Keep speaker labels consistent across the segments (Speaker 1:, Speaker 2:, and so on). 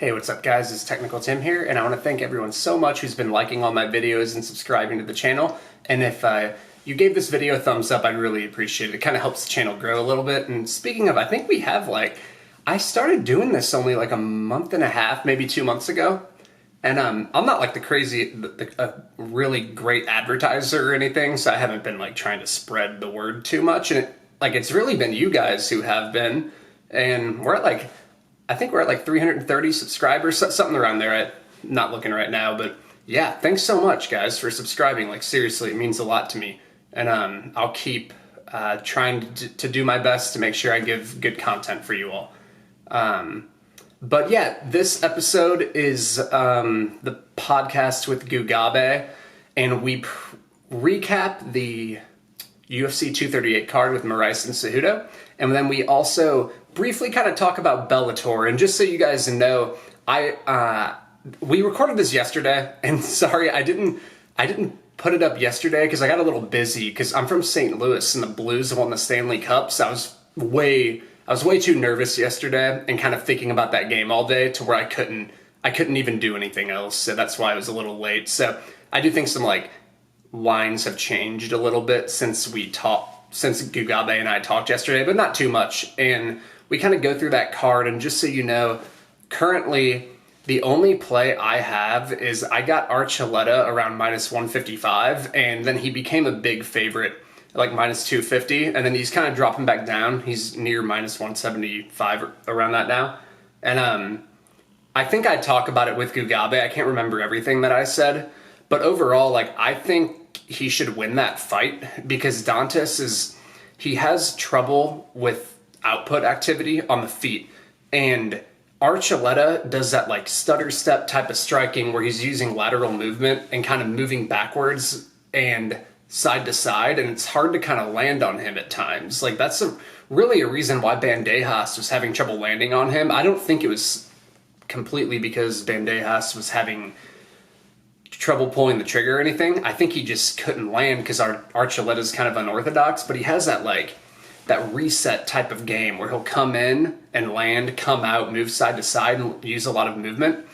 Speaker 1: Hey, what's up guys? It's Technical Tim here, and I want to thank everyone so much who's been liking all my videos and subscribing to the channel. And if you gave this video a thumbs up, I'd really appreciate it. It kind of helps the channel grow a little bit. And speaking of, I think we have I started doing this only like a month and a half, maybe 2 months ago. And I'm not like a really great advertiser or anything, so I haven't been like trying to spread the word too much. And it's really been you guys who have been, and I think we're at 330 subscribers, something around there. I'm not looking right now, but yeah, thanks so much guys for subscribing. Like seriously, it means a lot to me. And I'll keep trying to do my best to make sure I give good content for you all. But yeah, this episode is the podcast with Gugabe, and we recap the UFC 238 card with Moraes and Cejudo, and then we also briefly kind of talk about Bellator. And just so you guys know, we recorded this yesterday, and sorry I didn't put it up yesterday because I got a little busy because I'm from St. Louis and the Blues won the Stanley Cup, so I was way too nervous yesterday and kind of thinking about that game all day to where I couldn't even do anything else. So that's why I was a little late. So I do think some lines have changed a little bit since Gugabe and I talked yesterday, but not too much. And we kind of go through that card, and just so you know, currently the only play I have is I got Archuleta around -155, and then he became a big favorite like -250, and then he's kind of dropping back down. He's near -175 around that now. And I think I talk about it with Gugabe. I can't remember everything that I said, but overall, I think he should win that fight because Dantas he has trouble with output activity on the feet, and Archuleta does that stutter step type of striking where he's using lateral movement and kind of moving backwards and side to side, and it's hard to kind of land on him at times. That's really a reason why Bandejas was having trouble landing on him. I don't think it was completely because Bandejas was having trouble pulling the trigger or anything. I think he just couldn't land because Archuleta's kind of unorthodox, but he has that reset type of game where he'll come in and land, come out, move side to side, and use a lot of movement.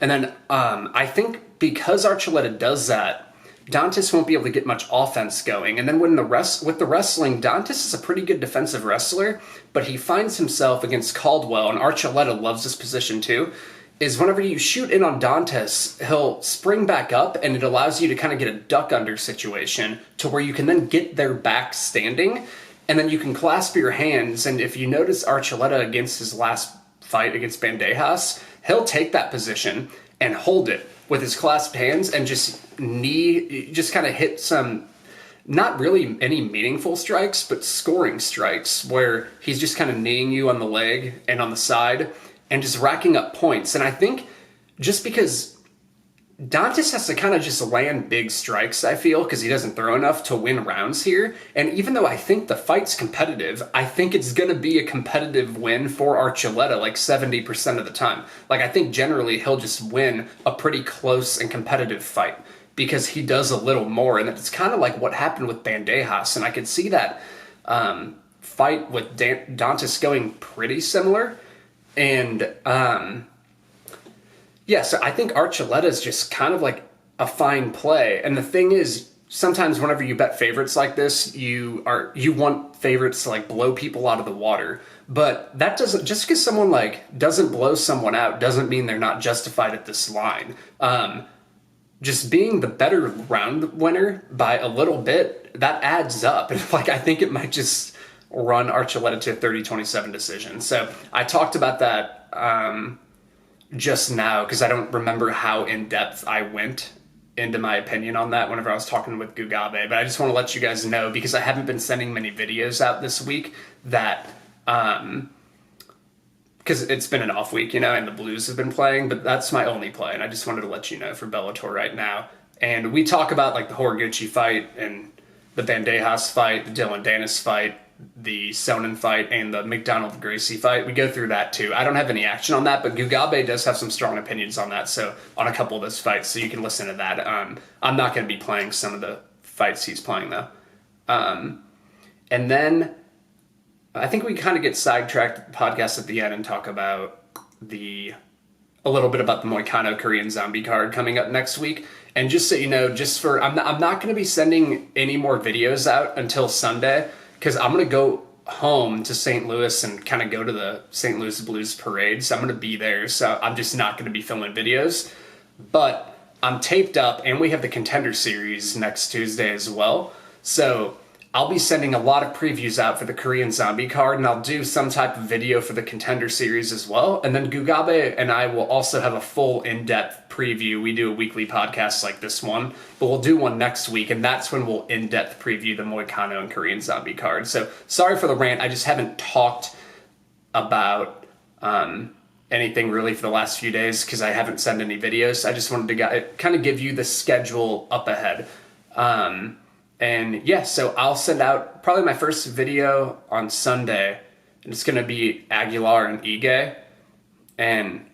Speaker 1: And then I think because Archuleta does that, Dantas won't be able to get much offense going. And then with the wrestling, Dantas is a pretty good defensive wrestler, but he finds himself against Caldwell, and Archuleta loves this position too, is whenever you shoot in on Dantas, he'll spring back up, and it allows you to kind of get a duck under situation to where you can then get their back standing, and then you can clasp your hands. And if you notice Archuleta against his last fight against Bandejas, he'll take that position and hold it with his clasped hands and just kind of hit some, not really any meaningful strikes, but scoring strikes where he's just kind of kneeing you on the leg and on the side and just racking up points. And I think just because Dantas has to kind of just land big strikes, I feel, because he doesn't throw enough to win rounds here. And even though I think the fight's competitive, I think it's going to be a competitive win for Archuleta 70% of the time. I think generally he'll just win a pretty close and competitive fight because he does a little more. And it's kind of like what happened with Bandejas. And I could see that fight with Dantas going pretty similar. And yeah, so I think Archuleta is just kind of a fine play. And the thing is, sometimes whenever you bet favorites like this, you want favorites to blow people out of the water. But that doesn't, just because someone doesn't blow someone out doesn't mean they're not justified at this line. Just being the better round winner by a little bit, that adds up. And I think it might just run Archuleta to a 30-27 decision. So I talked about that just now because I don't remember how in-depth I went into my opinion on that whenever I was talking with Gugabe, but I just want to let you guys know because I haven't been sending many videos out this week that because it's been an off week, and the Blues have been playing, but that's my only play, and I just wanted to let you know for Bellator right now. And we talk about the Horiguchi fight and the Bandejas fight, the Dylan Danis fight, the Sonnen fight, and the McDonald-Gracie fight. We go through that too. I don't have any action on that, but Gugabe does have some strong opinions on that, so on a couple of those fights, so you can listen to that. I'm not going to be playing some of the fights he's playing, though. And then I think we kind of get sidetracked podcast at the end and talk about the a little bit about the Moicano Korean Zombie card coming up next week. And just so you know, I'm not going to be sending any more videos out until Sunday because I'm going to go home to St. Louis and kind of go to the St. Louis Blues parade. So I'm going to be there. So I'm just not going to be filming videos. But I'm taped up, and we have the Contender Series next Tuesday as well. So I'll be sending a lot of previews out for the Korean Zombie card, and I'll do some type of video for the Contender Series as well. And then Gugabe and I will also have a full in-depth preview. We do a weekly podcast like this one, but we'll do one next week, and that's when we'll in-depth preview the Moicano and Korean Zombie card. So sorry for the rant. I just haven't talked about anything really for the last few days because I haven't sent any videos. I just wanted to kind of give you the schedule up ahead. And yeah, so I'll send out probably my first video on Sunday, and it's going to be Aguilar and Ige. And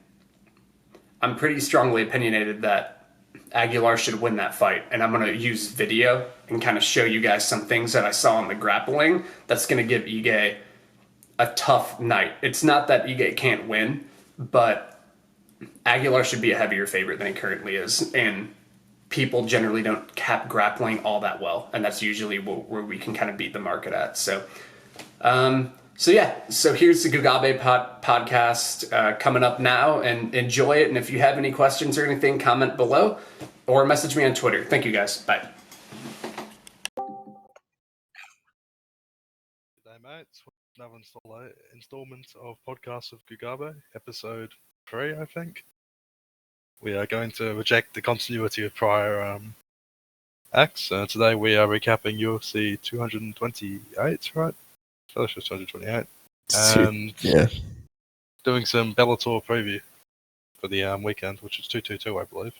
Speaker 1: I'm pretty strongly opinionated that Aguilar should win that fight. And I'm going to use video and kind of show you guys some things that I saw in the grappling that's going to give Ige a tough night. It's not that Ige can't win, but Aguilar should be a heavier favorite than he currently is. And people generally don't cap grappling all that well, and that's usually where we can kind of beat the market at. So here's the Gugabe podcast coming up now, and enjoy it. And if you have any questions or anything, comment below or message me on Twitter. Thank you guys. Bye.
Speaker 2: Good day, mates. Another installment of Podcast of Gugabe, episode 3, I think. We are going to reject the continuity of prior acts. Today we are recapping UFC 228, right? Fellowship 228. And doing some Bellator preview for the weekend, which is 222, I believe.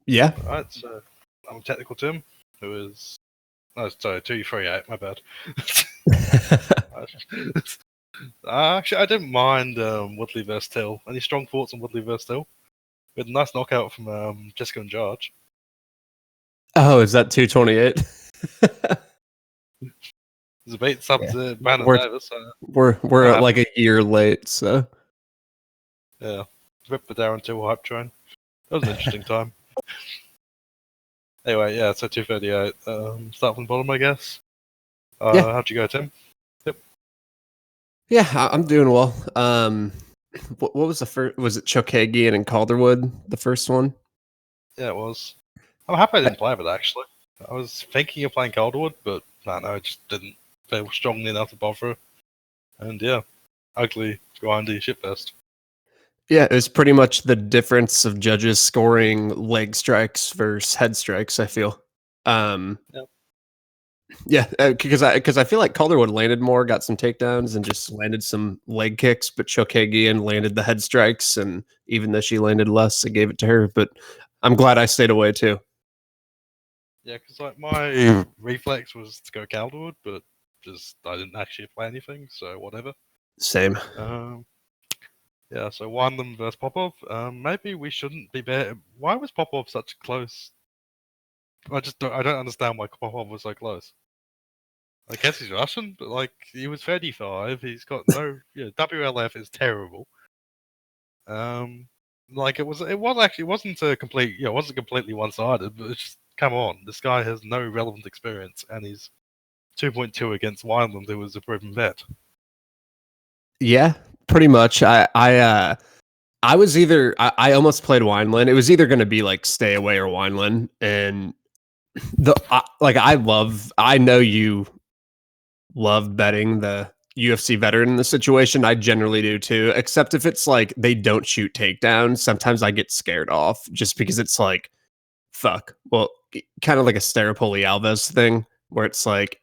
Speaker 3: Yeah.
Speaker 2: Alright, so I'm Technical Tim, who is... No, sorry, 238, my bad. Actually, I didn't mind Woodley vs. Till. Any strong thoughts on Woodley vs. Till? We had a nice knockout from Jessica and George.
Speaker 3: Oh, is that 228?
Speaker 2: There's a beat sub to Brandon Davis.
Speaker 3: We're like a year late, so
Speaker 2: yeah. Rip the Darren Till hype train. That was an interesting time. Anyway, yeah, so 238. Start from the bottom, I guess. How'd you go, Tim?
Speaker 3: Yeah, I'm doing well. What was the first? Was it Chokagian and Calderwood, the first one?
Speaker 2: Yeah, it was. I'm happy I didn't play with it, actually. I was thinking of playing Calderwood, but no, I just didn't feel strongly enough to bother. And yeah, ugly, grindy shitfest.
Speaker 3: Yeah, it was pretty much the difference of judges scoring leg strikes versus head strikes, I feel. Yeah, because I feel like Calderwood landed more, got some takedowns, and just landed some leg kicks. But Chokagian landed the head strikes, and even though she landed less, I gave it to her. But I'm glad I stayed away too.
Speaker 2: Yeah, because like my reflex was to go Calderwood, but just I didn't actually play anything, so whatever.
Speaker 3: Same.
Speaker 2: Yeah, so Wineland versus Popov. Maybe we shouldn't be better. Why was Popov such close? I don't understand why Popov was so close. I guess he's Russian, but like he was 35. He's got no. WLF is terrible. Like it wasn't a complete. It wasn't completely one-sided, but it's just, come on, this guy has no relevant experience, and he's 2.2 against Wineland, who was a proven vet.
Speaker 3: Yeah, pretty much. I was either I almost played Wineland. It was either going to be like Stay Away or Wineland, and I know you love betting the UFC veteran in the situation. I generally do too, except if it's like they don't shoot takedowns. Sometimes I get scared off just because it's like, fuck. Well, kind of like a Staropoli Alves thing where it's like,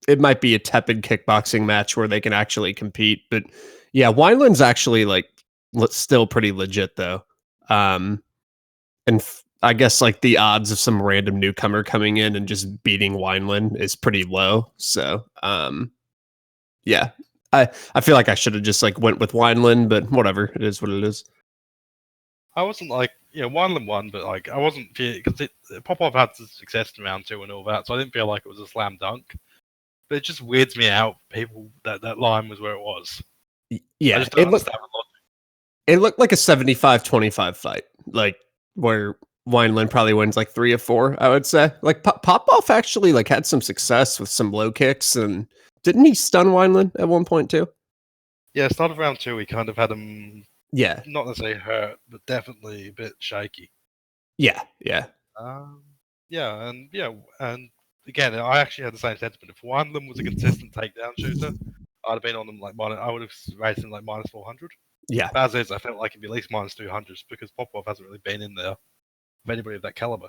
Speaker 3: it might be a tepid kickboxing match where they can actually compete. But yeah, Wineland's actually like still pretty legit though. I guess like the odds of some random newcomer coming in and just beating Wineland is pretty low. So, yeah, I feel like I should have just like went with Wineland, but whatever, it is what it is.
Speaker 2: I wasn't like, Wineland won, but like I wasn't because Popov had success in round 2 and all that, so I didn't feel like it was a slam dunk. But it just weirds me out. People that line was where it was.
Speaker 3: Yeah,
Speaker 2: I just don't understand the logic.
Speaker 3: It looked like a 75-25 fight, like where Wineland probably wins like 3 of 4, I would say. Like Popov actually like had some success with some low kicks, and didn't he stun Wineland at one point too?
Speaker 2: Yeah, start of round 2, we kind of had him
Speaker 3: Yeah,
Speaker 2: not necessarily hurt, but definitely a bit shaky.
Speaker 3: yeah.
Speaker 2: And again, I actually had the same sentiment. If one of them was a consistent takedown shooter, I'd have been on them I would have rated him like minus 400.
Speaker 3: Yeah.
Speaker 2: But as is, I felt like it'd be at least minus 200 because Popov hasn't really been in there of anybody of that caliber.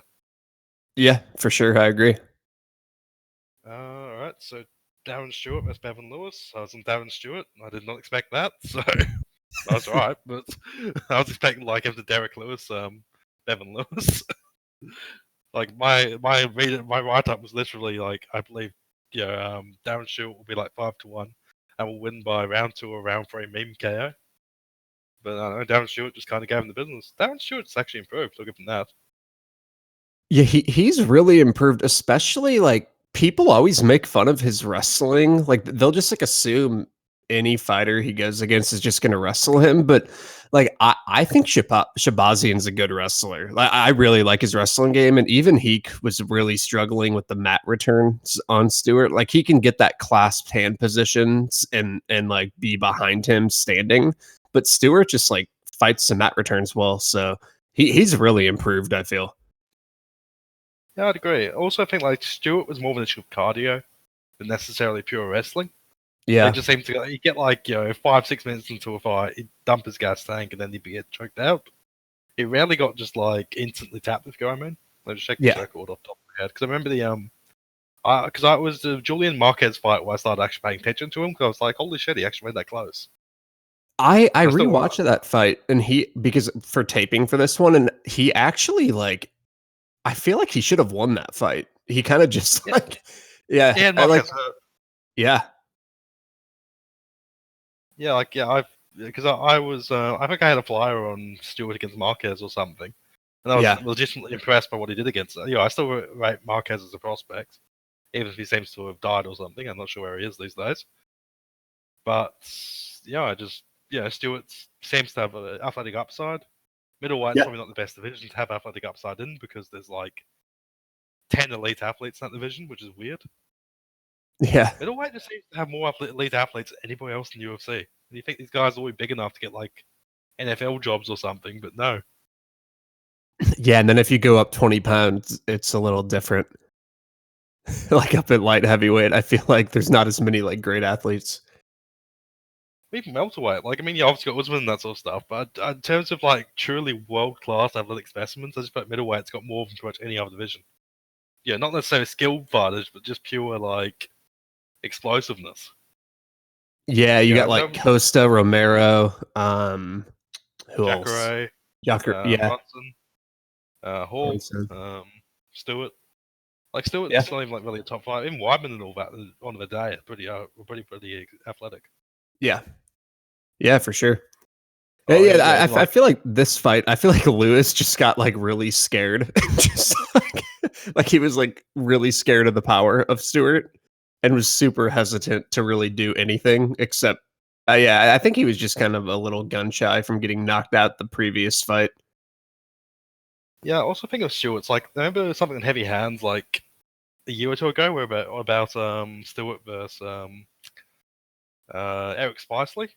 Speaker 3: Yeah, for sure. I agree.
Speaker 2: All right, so Darren Stewart versus Bevan Lewis. I was on Darren Stewart. I did not expect that, so I was alright. But I was expecting like him to Derek Lewis, Bevan Lewis. Like my write up was literally like, I believe Darren Stewart will be like 5-1 and will win by round 2 or round 3 meme KO. But I don't know, Darren Stewart just kind of gave him the business. Darren Stewart's actually improved. I'll give him that.
Speaker 3: Yeah, he's really improved, especially like people always make fun of his wrestling. Like they'll just like assume any fighter he goes against is just going to wrestle him. But like I think Shabazian's a good wrestler. Like, I really like his wrestling game, and even he was really struggling with the mat returns on Stewart. Like he can get that clasped hand positions and like be behind him standing, but Stewart just like fights some mat returns well. So he's really improved, I feel.
Speaker 2: Yeah, I'd agree. Also, I think like Stewart was more of an issue of cardio than necessarily pure wrestling.
Speaker 3: Yeah.
Speaker 2: They just seem to you get like 5-6 minutes into a fight, he'd dump his gas tank and then he'd get choked out. He rarely got just like instantly tapped with Garmin. Let me check the record off the top of my head because I remember because I was the Julian Marquez fight where I started actually paying attention to him because I was like, holy shit, he actually made that close.
Speaker 3: I rewatched that fight, and because for taping for this one, and he actually like, I feel like he should have won that fight. He kind of just like, yeah,
Speaker 2: and
Speaker 3: Marquez
Speaker 2: hurt.
Speaker 3: Yeah.
Speaker 2: Because I was, I think I had a flyer on Stewart against Marquez or something, and I was legitimately impressed by what he did against it. I still rate Marquez as a prospect, even if he seems to have died or something. I'm not sure where he is these days. But Stewart seems to have an athletic upside. Middleweight's probably not the best division to have athletic upside in because there's like 10 elite athletes in that division, which is weird.
Speaker 3: Yeah.
Speaker 2: Middleweight just seems to have more elite athletes than anybody else in the UFC. You think these guys are all big enough to get like NFL jobs or something, but no.
Speaker 3: Yeah, and then if you go up 20 pounds, it's a little different. Like up at light heavyweight, I feel like there's not as many like great athletes.
Speaker 2: Even welterweight, like you obviously got Usman and that sort of stuff, but in terms of like truly world class athletic specimens, I just feel like middleweight's got more than pretty much any other division. Yeah, not necessarily skilled fighters, but just pure like explosiveness.
Speaker 3: Yeah, you got like Costa, Romero, who
Speaker 2: Jacare,
Speaker 3: else?
Speaker 2: Brunson, Hall, Stewart. Like Stewart's not even like really a top 5. Even Weidman and all that on the day are pretty athletic.
Speaker 3: Yeah, for sure. I feel like this fight, I feel like Lewis just got like really scared. Just like he was like really scared of the power of Stewart and was super hesitant to really do anything except I think he was just kind of a little gun shy from getting knocked out the previous fight.
Speaker 2: Yeah, I also think of Stewart's like, remember something in Heavy Hands like a year or two ago where about Stewart versus Eric Spicely?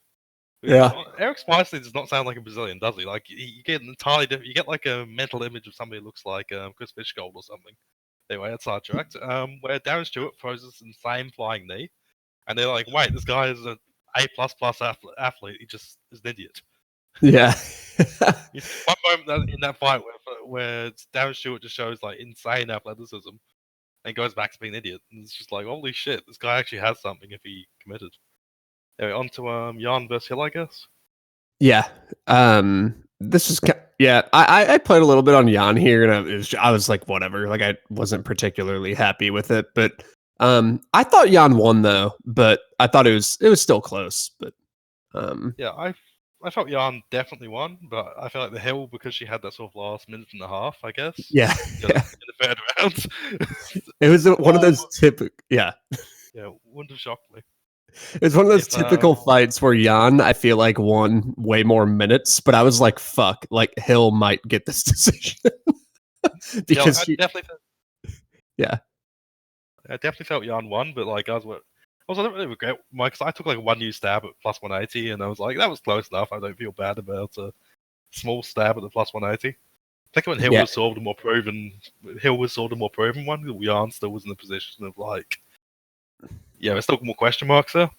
Speaker 3: Yeah.
Speaker 2: Eric Spicely does not sound like a Brazilian, does he? Like you get an entirely different, you get like a mental image of somebody who looks like Chris Fishgold or something. Anyway, that's sidetracked. Where Darren Stewart throws this insane flying knee, and they're like, "Wait, this guy is an A++ athlete. He just is an idiot."
Speaker 3: Yeah.
Speaker 2: One moment in that fight where Darren Stewart just shows like insane athleticism and goes back to being an idiot, and it's just like, holy shit, this guy actually has something if he committed. Anyway, on to Jan versus Hill, I guess.
Speaker 3: Yeah. This is I played a little bit on Jan here, and I was like, whatever. Like I wasn't particularly happy with it, but I thought Jan won though, but I thought it was still close. But
Speaker 2: I felt Jan definitely won, but I felt like the Hill, because she had that sort of last minute and a half, I guess.
Speaker 3: Yeah.
Speaker 2: In the third round.
Speaker 3: It was one of those typical. Yeah.
Speaker 2: Yeah, wouldn't have shocked me.
Speaker 3: It's one of those
Speaker 2: If
Speaker 3: typical fights where Jan, I feel like, won way more minutes, but I was like, fuck, like Hill might get this decision.
Speaker 2: yeah, like,
Speaker 3: Because yeah.
Speaker 2: I definitely felt Jan won, but like I don't really regret because I took like one new stab at plus 180, and I was like, that was close enough. I don't feel bad about a small stab at the plus 180. I think when Hill
Speaker 3: Yeah.
Speaker 2: was sort of the more proven, one, Jan still was in the position of like, yeah, there's still more question marks there.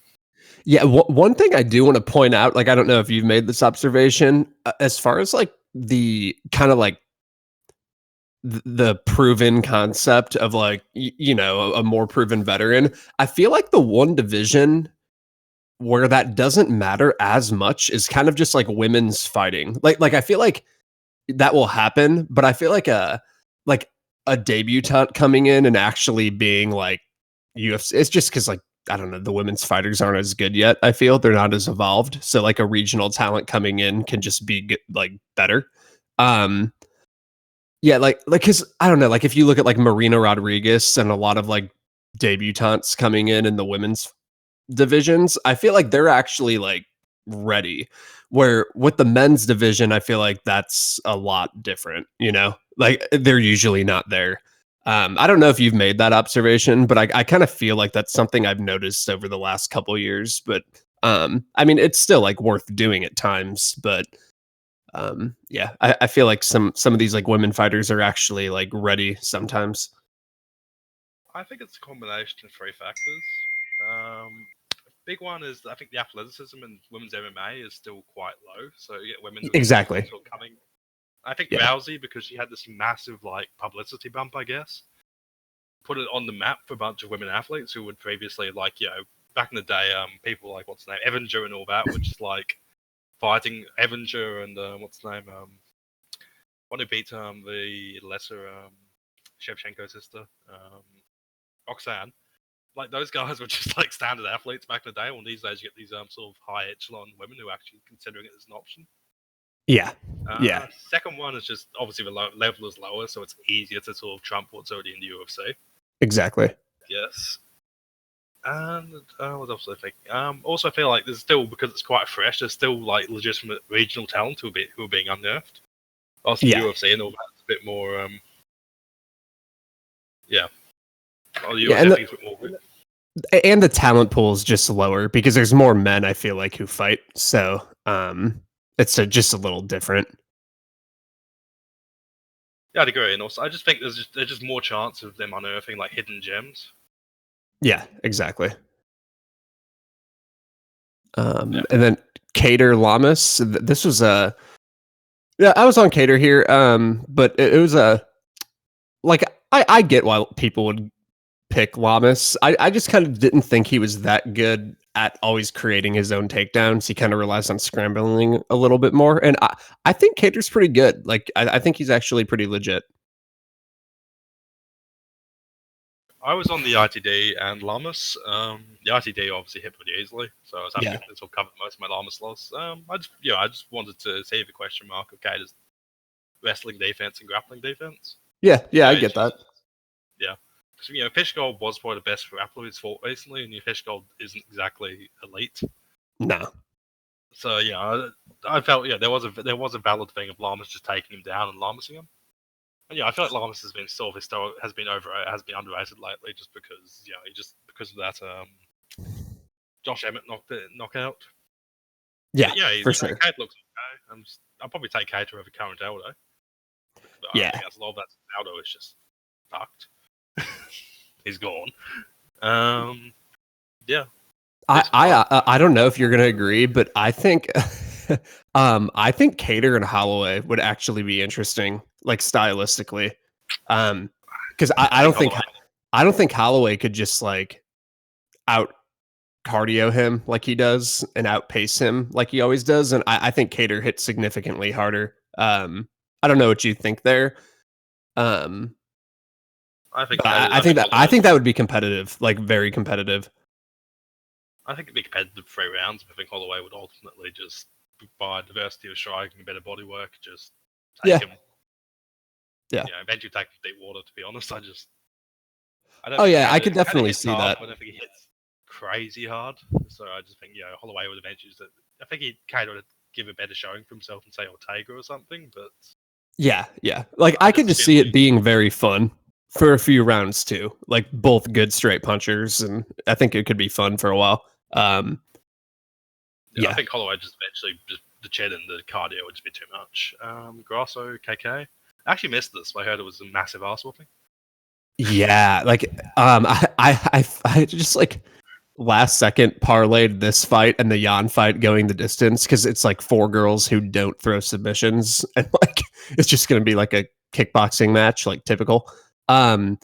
Speaker 3: Yeah, one thing I do want to point out, like I don't know if you've made this observation, as far as like the kind of like the proven concept of like you know a more proven veteran, I feel like the one division where that doesn't matter as much is kind of just like women's fighting. Like I feel like that will happen, but I feel like a debutante coming in and actually being like UFC, it's just because like I don't know, the women's fighters aren't as good yet. I feel they're not as evolved. So like a regional talent coming in can just be like better. Um, yeah, like because I don't know, like if you look at like Marina Rodriguez and a lot of like debutantes coming in the women's divisions, I feel like they're actually like ready. Where with the men's division, I feel like that's a lot different, you know? Like they're usually not there. I don't know if you've made that observation, but I kind of feel like that's something I've noticed over the last couple years. But I mean, it's still like worth doing at times. But yeah, I feel like some of these like women fighters are actually like ready sometimes.
Speaker 2: I think it's a combination of three factors. Big one is I think the athleticism in women's MMA is still quite low, so you get women who
Speaker 3: Exactly.
Speaker 2: are sort of coming. I think
Speaker 3: Yeah.
Speaker 2: Rousey, because she had this massive like publicity bump, I guess, put it on the map for a bunch of women athletes who would previously like back in the day, people like what's the name, Evanger and all that, were just like fighting Evanger and what's the name, one who beat the lesser Shevchenko sister, Roxanne. Like those guys were just like standard athletes back in the day. Well, these days you get these sort of high echelon women who are actually considering it as an option.
Speaker 3: Yeah. Yeah.
Speaker 2: Second one is just obviously the level is lower, so it's easier to sort of trump what's already in the UFC.
Speaker 3: Exactly.
Speaker 2: Yes. And what else do I think? Also, I feel like there's still, because it's quite fresh, there's still like legitimate regional talent who are being unearthed. Also,
Speaker 3: Yeah.
Speaker 2: UFC and all that's a bit more. Yeah. Oh,
Speaker 3: Yeah, and the talent pool is just lower because there's more men, I feel like, who fight. So it's just a little different.
Speaker 2: Yeah, I'd agree. And also, I just think there's just more chance of them unearthing like hidden gems.
Speaker 3: Yeah, exactly. And then Cater Lamas. This was yeah, I was on Cater here. But it was like I get why people would pick Lamas. I just kind of didn't think he was that good at always creating his own takedowns. He kind of relies on scrambling a little bit more. And I think Cater's pretty good. Like I think he's actually pretty legit.
Speaker 2: I was on the ITD and Lamas. The ITD obviously hit pretty easily, so I was happy to sort of cover most of my Lamas loss. I just wanted to see the question mark of Cater's wrestling defense and grappling defense.
Speaker 3: Yeah, I get that.
Speaker 2: Yeah. So, Fishgold was probably the best grappler he's fought recently, and Fishgold isn't exactly elite.
Speaker 3: No.
Speaker 2: So I felt there was a valid thing of Lamas just taking him down and Lamasing him. And I feel like Lamas has been has been underrated lately, just because because of that Josh Emmett knockout.
Speaker 3: Yeah, for sure.
Speaker 2: Kate looks okay. I'll probably take Kate over current Aldo. But I think that's a lot of that. Aldo is just fucked. He's gone. Yeah.
Speaker 3: I don't know if you're gonna agree, but I think I think Cater and Holloway would actually be interesting, like stylistically. Because I don't think Holloway could just like out cardio him like he does and outpace him like he always does. And I think Cater hits significantly harder. I don't know what you think there.
Speaker 2: I think
Speaker 3: that would be competitive, like very competitive.
Speaker 2: I think it'd be competitive 3 rounds. I think Holloway would ultimately just, by diversity of striking and better body work, just take him.
Speaker 3: Yeah.
Speaker 2: Eventually take him deep water. To be honest, I don't.
Speaker 3: I could definitely see that.
Speaker 2: Whenever he hits crazy hard. So I just think, Holloway would eventually I think he kind of give a better showing for himself and say Ortega or something, but
Speaker 3: Yeah. Like I could just see it
Speaker 2: like,
Speaker 3: being very fun for a few rounds too. Like both good straight punchers, and I think it could be fun for a while.
Speaker 2: I think Holloway just eventually the chin and the cardio would just be too much. Grasso, KK. I actually missed this. I heard it was a massive ass whooping.
Speaker 3: Yeah, like I just like last second parlayed this fight and the Jan fight going the distance because it's like 4 girls who don't throw submissions, and like it's just gonna be like a kickboxing match, like typical. But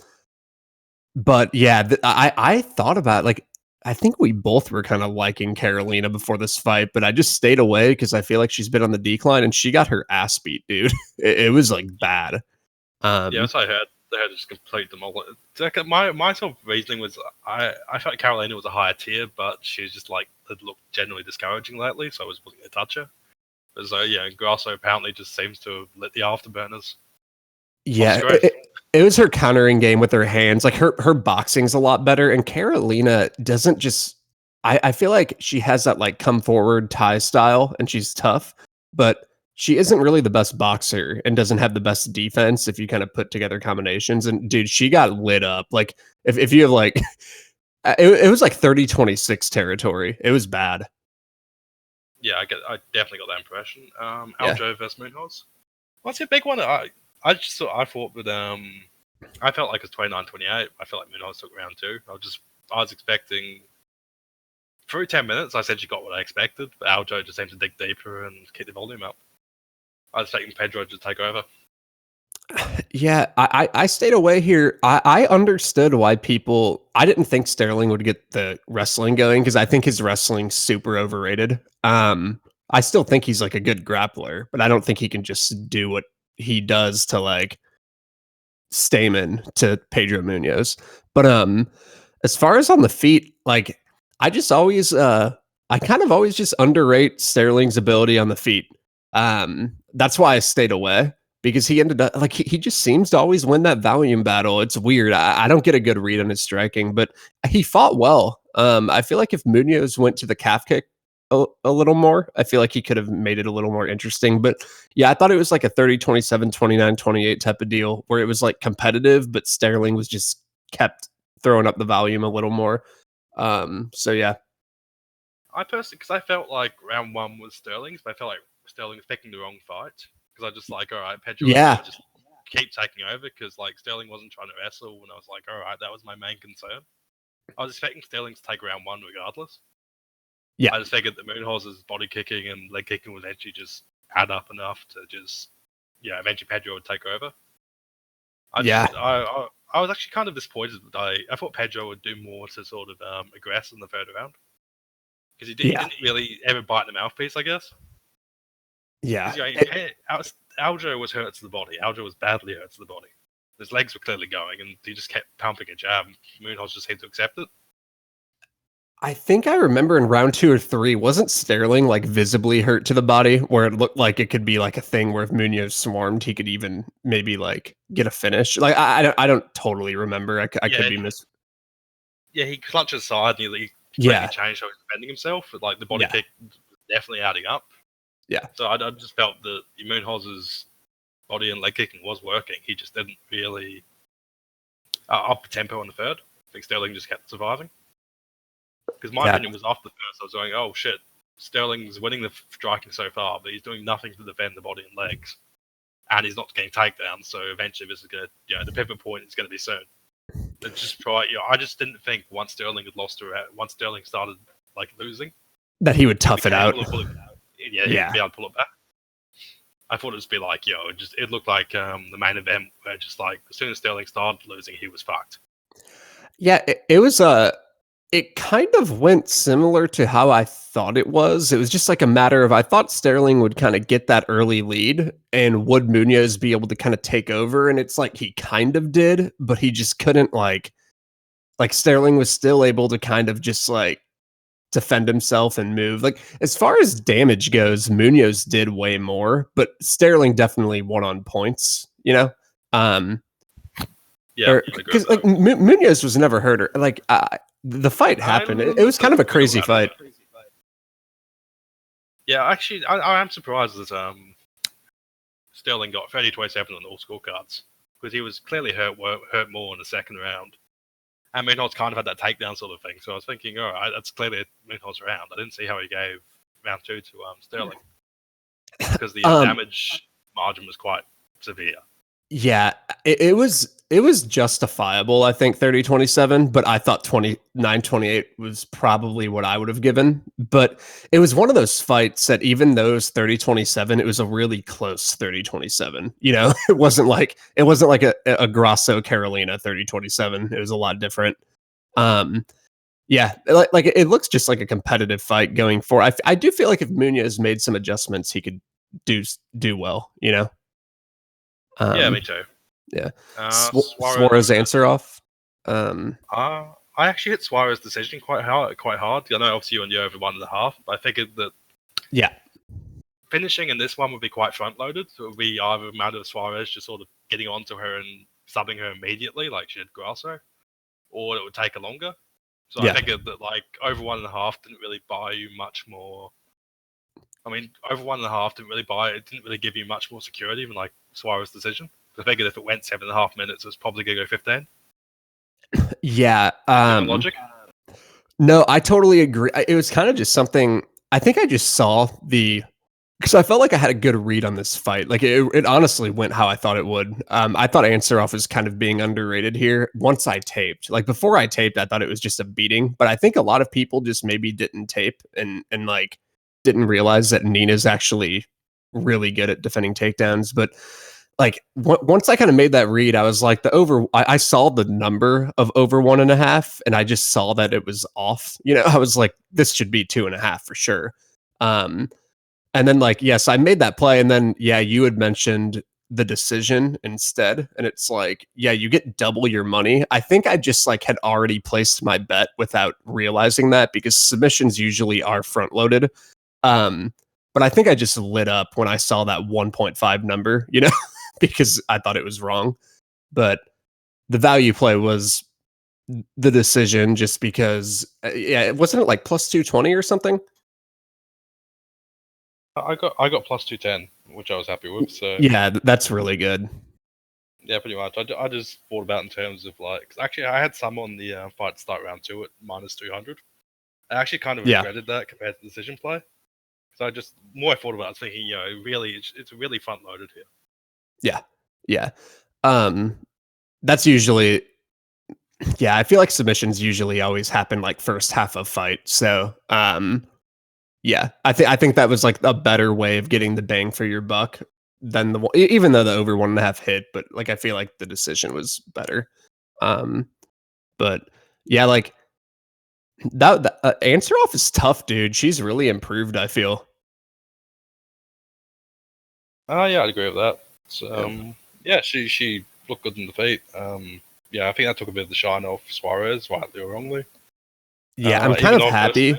Speaker 3: yeah, I thought about like I think we both were kind of liking Carolina before this fight, but I just stayed away because I feel like she's been on the decline and she got her ass beat, dude. It was like bad.
Speaker 2: That's what I heard. They had to just complete them all. My sort of reasoning was I felt Carolina was a higher tier, but she's just like it looked generally discouraging lately, so I wasn't going to touch her. So Grasso apparently just seems to have lit the afterburners.
Speaker 3: Yeah, it was her countering game with her hands. Like her boxing's a lot better, and Carolina doesn't just. I feel like she has that like come forward Thai style, and she's tough, but she isn't really the best boxer and doesn't have the best defense if you kind of put together combinations. And dude, she got lit up. Like if you have like, it was like 30-26 territory. It was bad.
Speaker 2: Yeah, I definitely got that impression. Aljo versus Munoz. What's your big one? I thought that I felt like it's 29-28. I felt like Munoz took round 2. I was expecting through 10 minutes. I said she got what I expected, but Aljo just seemed to dig deeper and keep the volume up. I was expecting Pedro to take over.
Speaker 3: Yeah, I stayed away here. I understood why I didn't think Sterling would get the wrestling going because I think his wrestling's super overrated. I still think he's like a good grappler, but I don't think he can just do what he does to like Stamen to Pedro Munoz. But as far as on the feet, like I just always I kind of always just underrate Sterling's ability on the feet. That's why I stayed away. Because he ended up like he just seems to always win that volume battle. It's weird. I don't get a good read on his striking, but he fought well. I feel like if Munoz went to the calf kick a little more, I feel like he could have made it a little more interesting. But yeah, I thought it was like a 30-27, 29-28 type of deal where it was like competitive, but Sterling was just kept throwing up the volume a little more. So yeah.
Speaker 2: I personally, because I felt like round 1 was Sterling's, but I felt like Sterling was picking the wrong fight. Because I just like, all right, Pedro just keep taking over because like Sterling wasn't trying to wrestle, and I was like, all right, that was my main concern. I was expecting Sterling to take round 1 regardless.
Speaker 3: Yeah,
Speaker 2: I just figured that Moonhauser's body kicking and leg kicking would actually just add up enough to just eventually Pedro would take over. I was actually kind of disappointed. I thought Pedro would do more to sort of aggress in the third round because he didn't really ever bite the mouthpiece, I guess.
Speaker 3: Yeah.
Speaker 2: Aljo was hurt to the body. Aljo was badly hurt to the body. His legs were clearly going, and he just kept pumping a jab. Munoz just seemed to accept it.
Speaker 3: I think I remember in round 2 or 3, wasn't Sterling like visibly hurt to the body where it looked like it could be like a thing where if Munoz swarmed, he could even maybe like get a finish. Like I don't totally remember. I could be
Speaker 2: Yeah, he clutched his side and he completely changed how he's defending himself. But, like the body kick was definitely adding up.
Speaker 3: Yeah.
Speaker 2: So I just felt that Moonhauser's body and leg kicking was working. He just didn't really up the tempo in the third. I think Sterling just kept surviving. Because my opinion was after the first, I was going, oh shit, Sterling's winning the striking so far, but he's doing nothing to defend the body and legs. And he's not getting takedowns, so eventually this is going to, the pivot point is going to be soon. I just didn't think once Sterling started like losing,
Speaker 3: that he would tough it out.
Speaker 2: He'd be able to pull it back. I thought it would be like, it looked like the main event where just like as soon as Sterling started losing, he was fucked.
Speaker 3: Yeah, it was it kind of went similar to how I thought it was. It was just like a matter of I thought Sterling would kind of get that early lead and would Munoz be able to kind of take over, and it's like he kind of did, but he just couldn't like Sterling was still able to kind of just like defend himself and move. Like as far as damage goes, Munoz did way more, but Sterling definitely won on points,
Speaker 2: because
Speaker 3: like Munoz was never hurt. Like The fight happened. It was kind of a crazy fight.
Speaker 2: Yeah, actually, I am surprised that Sterling got 30-27 on all scorecards because he was clearly hurt more in the second round. And Minholz kind of had that takedown sort of thing. So I was thinking, all right, that's clearly Minholz round. I didn't see how he gave round 2 to Sterling because the damage margin was quite severe.
Speaker 3: Yeah, it was justifiable, I think, 30-27, but I thought 29-28 was probably what I would have given. But it was one of those fights that even those 30-27, it was a really close 30-27. You know, it wasn't like a Grasso Carolina 30-27. It was a lot different. Yeah, like it looks just like a competitive fight going forward. I do feel like if Munoz made some adjustments, he could do well, you know?
Speaker 2: Yeah, me too.
Speaker 3: Yeah. Suarez Ansarov.
Speaker 2: I actually hit Suarez' decision quite hard. I know obviously you went over 1.5, but I figured that finishing in this one would be quite front loaded. So it would be either a matter of Suarez just sort of getting onto her and subbing her immediately, like she did Grasso, or it would take her longer. So I figured that like over 1.5 didn't really buy you much more. I mean, over 1.5 didn't really give you much more security than like Suarez' decision. I figured if it went 7.5 minutes, it was probably gonna go 15.
Speaker 3: Yeah.
Speaker 2: Logic.
Speaker 3: No, I totally agree. It was kind of just something. I think I just saw because I felt like I had a good read on this fight. Like it honestly went how I thought it would. I thought Ansarov was kind of being underrated here. Once I taped, like before I taped, I thought it was just a beating. But I think a lot of people just maybe didn't tape and like didn't realize that Nina's actually really good at defending takedowns. But like once I kind of made that read, I was like I saw the number of over 1.5 and I just saw that it was off. You know, I was like, this should be 2.5 for sure. And then like, yes, I made that play. And then, yeah, you had mentioned the decision instead. And it's like, yeah, you get double your money. I think I just like had already placed my bet without realizing that because submissions usually are front loaded. But I think I just lit up when I saw that 1.5 number, you know, because I thought it was wrong. But the value play was the decision just because, wasn't it like plus 220 or something?
Speaker 2: I got plus 210, which I was happy with. So
Speaker 3: yeah, that's really good.
Speaker 2: Yeah, pretty much. I just thought about in terms of like, cause actually I had some on the fight to start round 2 at minus 200. I actually kind of regretted that compared to the decision play. So more I thought about it, I was thinking, really, it's really front loaded here.
Speaker 3: Yeah. That's usually, I feel like submissions usually always happen like first half of fight. So, yeah, I think that was like a better way of getting the bang for your buck than even though the over 1.5 hit, but like I feel like the decision was better. But yeah, like that Ansarov is tough, dude. She's really improved, I feel.
Speaker 2: Yeah, I'd agree with that. So, she looked good in the fight. I think that took a bit of the shine off Suarez, rightly or wrongly.
Speaker 3: Yeah, I'm kind of happy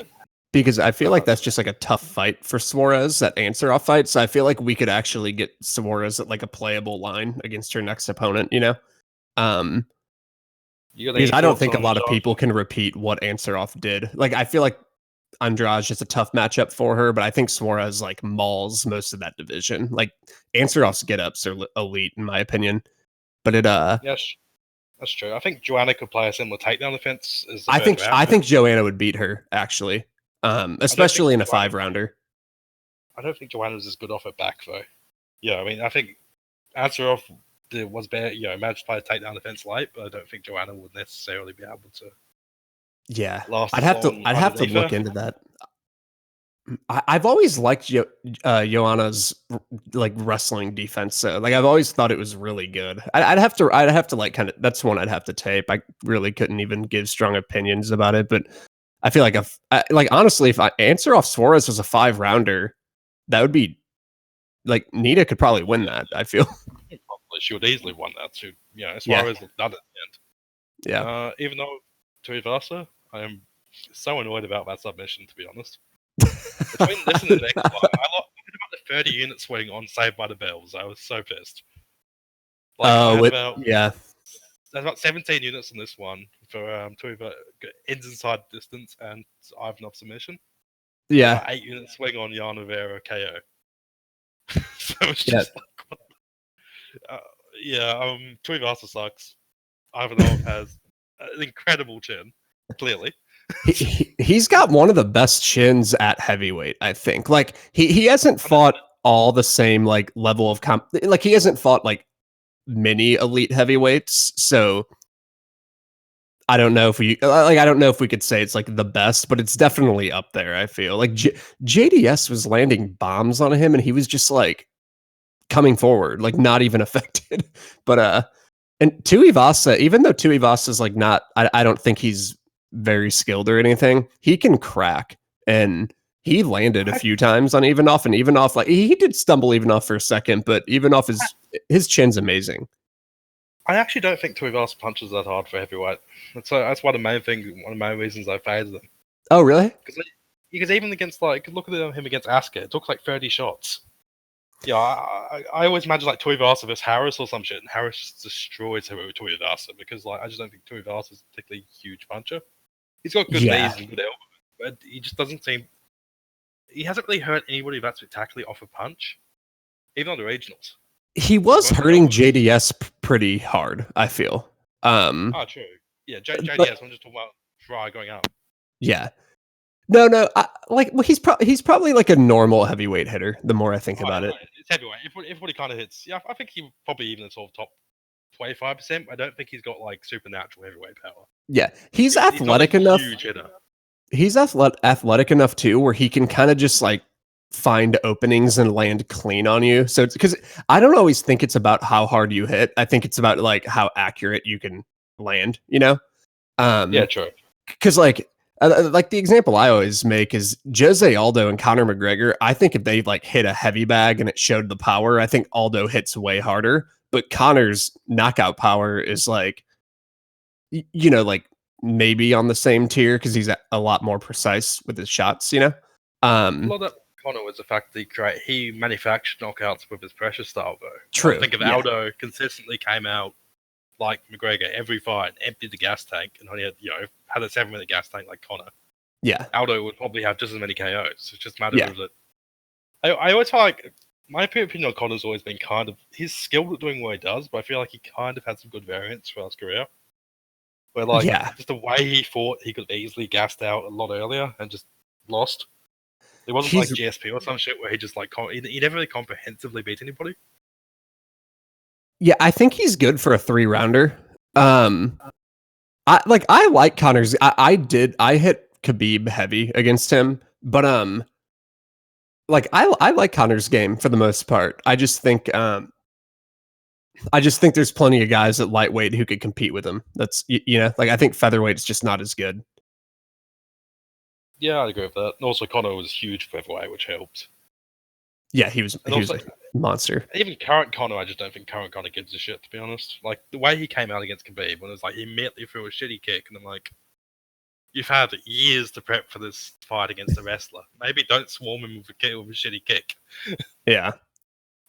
Speaker 3: because I feel like that's just like a tough fight for Suarez, that Ansarov fight. So I feel like we could actually get Suarez at like a playable line against her next opponent, you know? Because I don't think a lot of people can repeat what Ansarov did. Like, I feel like Andrade is a tough matchup for her, but I think Suarez like mauls most of that division. Like Ansarov's get-ups are elite in my opinion. But
Speaker 2: yes, that's true. I think Joanna could play a similar takedown defense as
Speaker 3: I think Joanna would beat her actually. Especially in a 5-rounder.
Speaker 2: I don't think Joanna's as good off her back though. Yeah, I mean I think Ansarov was better, managed to play a takedown defense late, but I don't think Joanna would necessarily be able to.
Speaker 3: Yeah, I'd have to look into that. I've always liked Joanna's like wrestling defense. So like I've always thought it was really good. I'd have to like kind of, that's one I'd have to tape. I really couldn't even give strong opinions about it, but I feel like honestly, if Ansarov Suarez was a 5-rounder, that would be like Nina could probably win that. I feel
Speaker 2: probably she would easily win that too. Suarez looked done at
Speaker 3: the end.
Speaker 2: Yeah. Even though to reverse I am so annoyed about that submission, to be honest. Between this and the next one, I lost about the 30 unit swing on Saved by the Bells. I was so pissed. there's about 17 units on this one for ends inside distance and Ivanov submission.
Speaker 3: Yeah.
Speaker 2: About 8 units swing on Jan Rivera KO. So it's just like, Tuivasa sucks. Ivanov has an incredible chin, clearly.
Speaker 3: He's got one of the best chins at heavyweight, I think. Like he hasn't fought all the same like level of like he hasn't fought like many elite heavyweights, so I don't know if we could say it's like the best, but it's definitely up there. I feel like JDS was landing bombs on him, and he was just like coming forward, like not even affected. But and Tuivasa, even though Tuivasa is like not, I don't think he's very skilled or anything. He can crack, and he landed a few times on Ivanov, and Ivanov like he did stumble Ivanov for a second, but Ivanov his chin's amazing.
Speaker 2: I actually don't think Tuivasa punches that hard for heavyweight. That's one of the main reasons I favored him.
Speaker 3: Oh, really?
Speaker 2: Because even against look at him against Asker, it took like 30 shots. Yeah, I always imagine like Tuivasa versus Harris or some shit, and Harris just destroys Tuivasa because like I just don't think Tuivasa is a particularly huge puncher. He's got good knees and good elbows, but he just doesn't seem. He hasn't really hurt anybody that spectacularly off a punch, even on the regionals.
Speaker 3: He was hurting JDS pretty hard, I feel.
Speaker 2: Oh, true. Yeah, JDS. I'm just talking about Fry going up.
Speaker 3: Yeah. No. He's probably like a normal heavyweight hitter. The more I think about it,
Speaker 2: it's heavyweight. If what he kind of hits, yeah, I think he probably even sort of top 25%. I don't think he's got like supernatural heavyweight power.
Speaker 3: Yeah, he's athletic enough.
Speaker 2: Huge hitter.
Speaker 3: He's athletic enough too, where he can kind of just like find openings and land clean on you. So it's because I don't always think it's about how hard you hit. I think it's about like how accurate you can land, you know?
Speaker 2: Yeah, true.
Speaker 3: Because like the example I always make is Jose Aldo and Conor McGregor. I think if they like hit a heavy bag and it showed the power, I think Aldo hits way harder. But Conor's knockout power is like, you know, like maybe on the same tier because he's a lot more precise with his shots, you know?
Speaker 2: A lot of that Conor was the fact that he manufactured knockouts with his pressure style, though.
Speaker 3: True.
Speaker 2: I think if Aldo consistently came out like McGregor every fight, emptied the gas tank, and only had a 7-minute gas tank like Conor.
Speaker 3: Yeah.
Speaker 2: Aldo would probably have just as many KOs. It's just a matter of that. I always feel like my opinion on Conor's always been kind of he's skilled at doing what he does, but I feel like he kind of had some good variants throughout his career. Where just the way he fought, he could easily gassed out a lot earlier and just lost. It wasn't like GSP or some shit where he just he never really comprehensively beat anybody.
Speaker 3: Yeah, I think he's good for a 3-rounder. I like Conor's. I hit Khabib heavy against him, but I like Conor's game for the most part. I just think there's plenty of guys at lightweight who could compete with him. That's I think featherweight is just not as good.
Speaker 2: Yeah, I agree with that. And also, Conor was huge for featherweight, which helped.
Speaker 3: Yeah, he was a monster.
Speaker 2: Even current Conor, I just don't think current Conor gives a shit, to be honest. Like, the way he came out against Khabib, when it was like, he immediately threw a shitty kick, and I'm like, you've had years to prep for this fight against a wrestler. Maybe don't swarm him with a shitty kick.
Speaker 3: Yeah.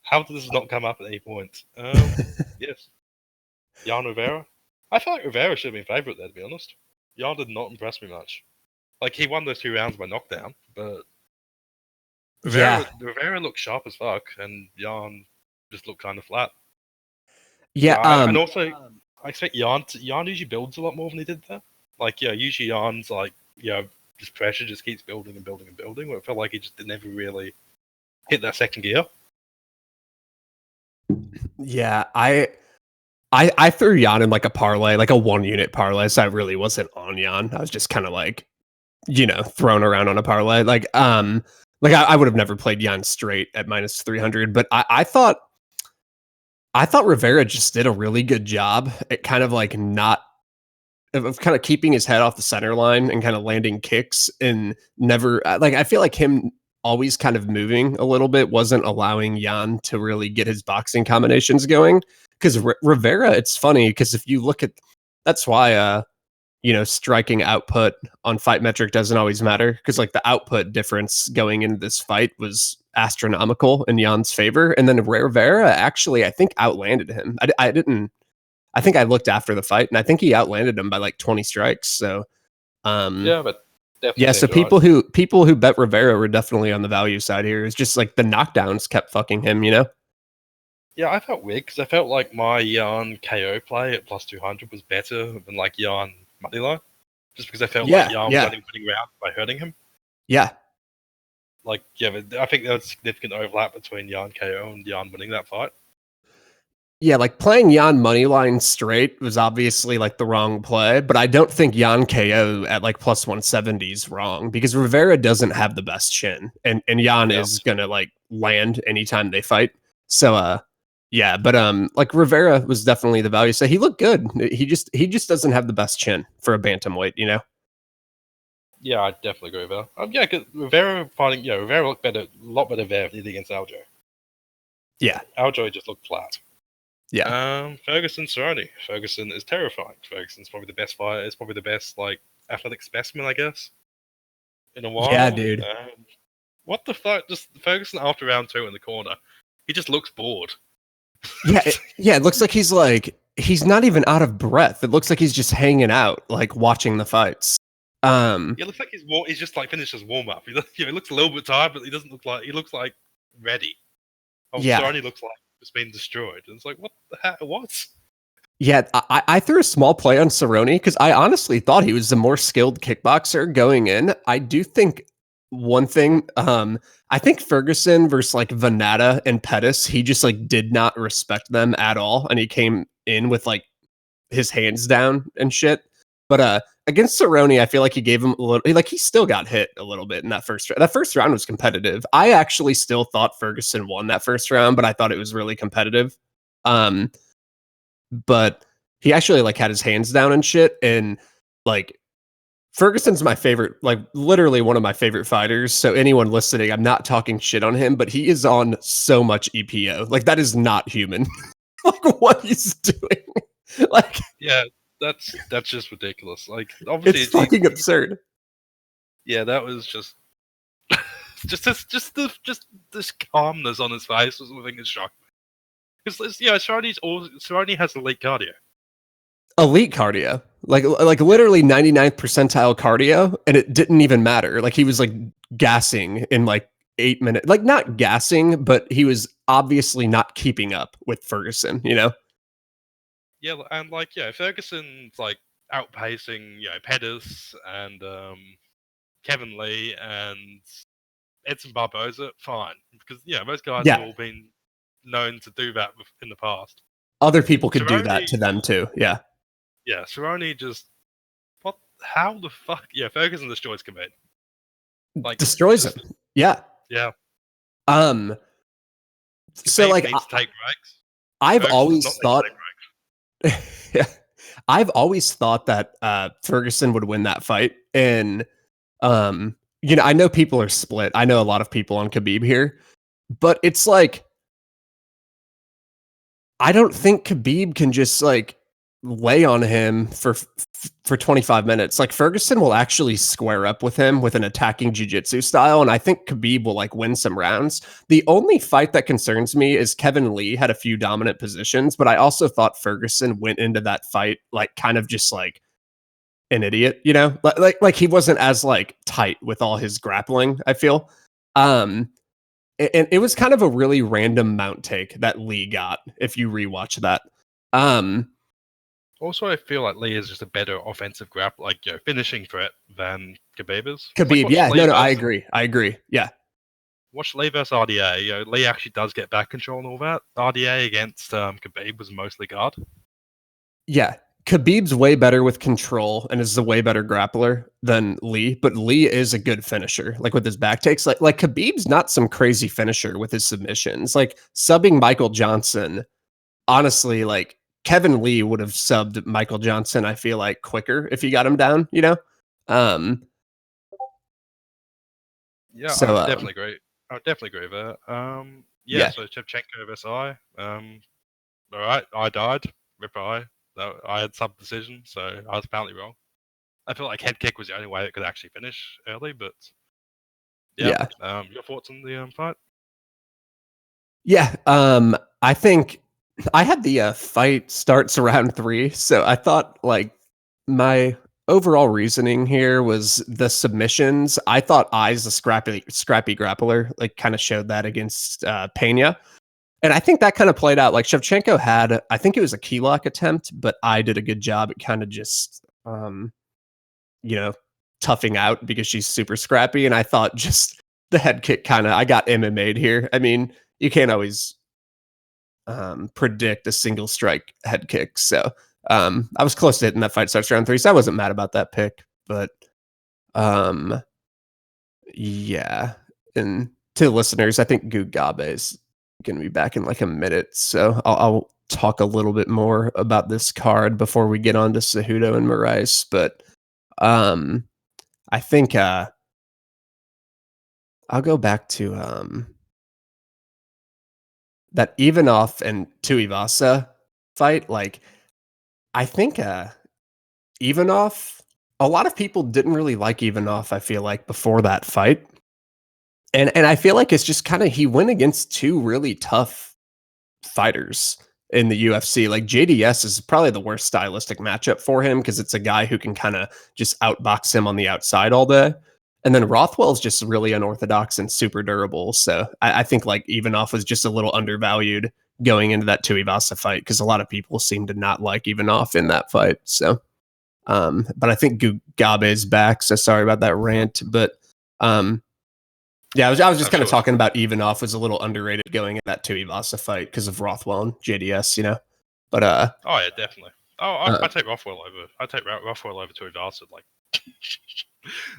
Speaker 2: How did this not come up at any point? Yes. Jan Rivera? I feel like Rivera should have been favourite there, to be honest. Jan did not impress me much. Like, he won those 2 rounds by knockdown, but Rivera looked sharp as fuck, and Jan just looked kind of flat.
Speaker 3: Yeah,
Speaker 2: and also, I expect Jan usually builds a lot more than he did there. Like, usually Jan's like, just pressure just keeps building and building and building, where it felt like he just never really hit that second gear.
Speaker 3: Yeah, I threw Jan in like a parlay, like a 1-unit parlay, so I really wasn't on Jan. I was just kind of like, thrown around on a parlay. I would have never played Jan straight at minus 300, but I thought Rivera just did a really good job at kind of like of kind of keeping his head off the center line and kind of landing kicks and never I feel like him always kind of moving a little bit wasn't allowing Jan to really get his boxing combinations going. Because Rivera, it's funny because if you look at that's why striking output on Fight Metric doesn't always matter, because like the output difference going into this fight was astronomical in Jan's favor, and then Rivera actually I think outlanded him. I didn't I think I looked after the fight, and I think he outlanded him by like 20 strikes. So,
Speaker 2: Yeah, but definitely
Speaker 3: yeah. So
Speaker 2: seems right.
Speaker 3: people who bet Rivera were definitely on the value side here. It's just like the knockdowns kept fucking him, you know?
Speaker 2: Yeah, I felt weird because I felt like my Jan KO play at plus 200 was better than like Jan moneyline, just because I felt like Jan was only winning round by hurting him.
Speaker 3: Yeah.
Speaker 2: Like, yeah, but I think there was significant overlap between Jan KO and Jan winning that fight.
Speaker 3: Yeah, like playing Jan moneyline straight was obviously like the wrong play, but I don't think Jan KO at like plus 170 is wrong because Rivera doesn't have the best chin, and Jan is gonna like land anytime they fight. So yeah, but like Rivera was definitely the value. So he looked good. He just doesn't have the best chin for a bantamweight, you know?
Speaker 2: Yeah, I definitely agree with that. Yeah, because Rivera fighting, Rivera looked better, a lot better there against Aljo.
Speaker 3: Yeah.
Speaker 2: Aljo just looked flat.
Speaker 3: Yeah.
Speaker 2: Ferguson Cerrone. Ferguson is terrifying. Ferguson's probably the best fighter. It's probably the best like athletic specimen, I guess, in a while.
Speaker 3: Yeah, dude.
Speaker 2: What the fuck? Just Ferguson after round 2 in the corner, he just looks bored.
Speaker 3: Yeah, it looks like he's not even out of breath. It looks like he's just hanging out, like watching the fights.
Speaker 2: Yeah, it looks like he's just like finished his warm up. He looks a little bit tired, but he looks like ready.
Speaker 3: Yeah.
Speaker 2: Cerrone looks like it's been destroyed. And it's like, what the heck? What?
Speaker 3: Yeah, I threw a small play on Cerrone because I honestly thought he was the more skilled kickboxer going in. I do think one thing, I think Ferguson versus like Venata and Pettis, he just like did not respect them at all, and he came in with like his hands down and shit. But against Cerrone, I feel like he gave him a little, like he still got hit a little bit in that first round. That first round was competitive. I actually still thought Ferguson won that first round, but I thought it was really competitive. But he actually like had his hands down and shit. And like Ferguson's my favorite, like literally one of my favorite fighters. So anyone listening, I'm not talking shit on him, but he is on so much EPO. Like that is not human. Like what he's doing. Like
Speaker 2: yeah, that's just ridiculous. Like obviously
Speaker 3: it's fucking absurd.
Speaker 2: Yeah, that was just this calmness on his face was the thing that shocked me. Because Cerrone has elite cardio.
Speaker 3: Elite cardio, like literally 99th percentile cardio, and it didn't even matter. Like he was like gassing in like 8 minutes, like not gassing, but he was obviously not keeping up with Ferguson, you know?
Speaker 2: Yeah, and like Ferguson's like outpacing Pettis and Kevin Lee and Edson Barboza. Fine, because those guys have all been known to do that in the past.
Speaker 3: Other people could do that to them too. Yeah.
Speaker 2: Yeah, Cerrone just what? How the fuck? Yeah, Ferguson destroys Khabib.
Speaker 3: Like destroys him. Yeah.
Speaker 2: Yeah.
Speaker 3: So like
Speaker 2: needs to take breaks.
Speaker 3: I've always thought. Yeah, I've always thought that Ferguson would win that fight, and I know people are split. I know a lot of people on Khabib here, but it's like I don't think Khabib can just like lay on him for 25 minutes. Like Ferguson will actually square up with him with an attacking jiu-jitsu style, and I think Khabib will like win some rounds. The only fight that concerns me is Kevin Lee had a few dominant positions, but I also thought Ferguson went into that fight like kind of just like an idiot, you know? Like he wasn't as like tight with all his grappling, I feel. And it was kind of a really random mount take that Lee got if you rewatch that.
Speaker 2: Also, I feel like Lee is just a better offensive finishing threat than Khabib is.
Speaker 3: Khabib,
Speaker 2: like
Speaker 3: yeah, no, I agree, yeah.
Speaker 2: Watch Lee versus RDA. Lee actually does get back control and all that. RDA against Khabib was mostly guard.
Speaker 3: Yeah, Khabib's way better with control and is a way better grappler than Lee, but Lee is a good finisher. Like with his back takes, like Khabib's not some crazy finisher with his submissions. Like subbing Michael Johnson, honestly, like Kevin Lee would have subbed Michael Johnson, I feel like, quicker if he got him down, you know?
Speaker 2: Yeah, so, I definitely agree. I definitely agree with that. Yeah, so Shevchenko versus I. All right, I died. Rip I. I had sub decision, so I was apparently wrong. I feel like head kick was the only way it could actually finish early, but yeah. Your thoughts on the fight?
Speaker 3: Yeah, I think I had the fight starts around 3, so I thought like my overall reasoning here was the submissions. I thought I's a scrappy grappler, like kind of showed that against Pena. And I think that kind of played out. Like Shevchenko had, I think it was a key lock attempt, but I did a good job at kind of just, you know, toughing out because she's super scrappy. And I thought just the head kick I got MMA'd here. I mean, you can't always predict a single strike head kick. So I was close to hitting that fight starts round 3. So I wasn't mad about that pick. But yeah. And to the listeners, I think Gugabe is going to be back in like a minute. So I'll talk a little bit more about this card before we get on to Cejudo and Moraes. But I think I'll go back to that Ivanov and Tuivasa fight. Like, I think Ivanov, a lot of people didn't really like Ivanov, I feel like, before that fight. And I feel like it's just kind of he went against 2 really tough fighters in the UFC. Like JDS is probably the worst stylistic matchup for him because it's a guy who can kind of just outbox him on the outside all day. And then Rothwell's just really unorthodox and super durable. So I think like Ivanov was just a little undervalued going into that Tuivasa fight because a lot of people seem to not like Ivanov in that fight. So, but I think Gugabe is back. So sorry about that rant. But yeah, I was just kind of talking about Ivanov was a little underrated going in that Tuivasa fight because of Rothwell and JDS, you know. But
Speaker 2: oh yeah, definitely. I take Rothwell over. I take Rothwell over Tuivasa. Like,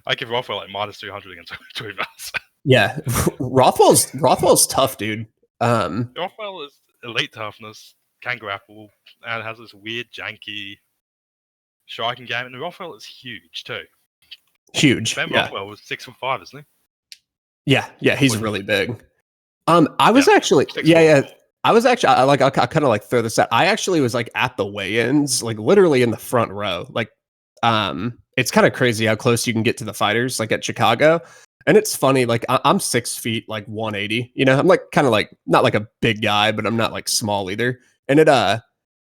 Speaker 2: I give Rothwell like -200 against Tuivasa.
Speaker 3: Yeah, Rothwell's tough, dude.
Speaker 2: Rothwell is elite toughness, can grapple, and has this weird janky striking game. And Rothwell is huge too.
Speaker 3: Huge.
Speaker 2: Ben Rothwell was 6'5", isn't he?
Speaker 3: Yeah, he's really big. I was actually, I was actually, I kind of like throw this out. I actually was like at the weigh-ins, like literally in the front row. Like, it's kind of crazy how close you can get to the fighters, like at Chicago. And it's funny, like I'm 6 feet, like 180. You know, I'm like kind of like not like a big guy, but I'm not like small either. And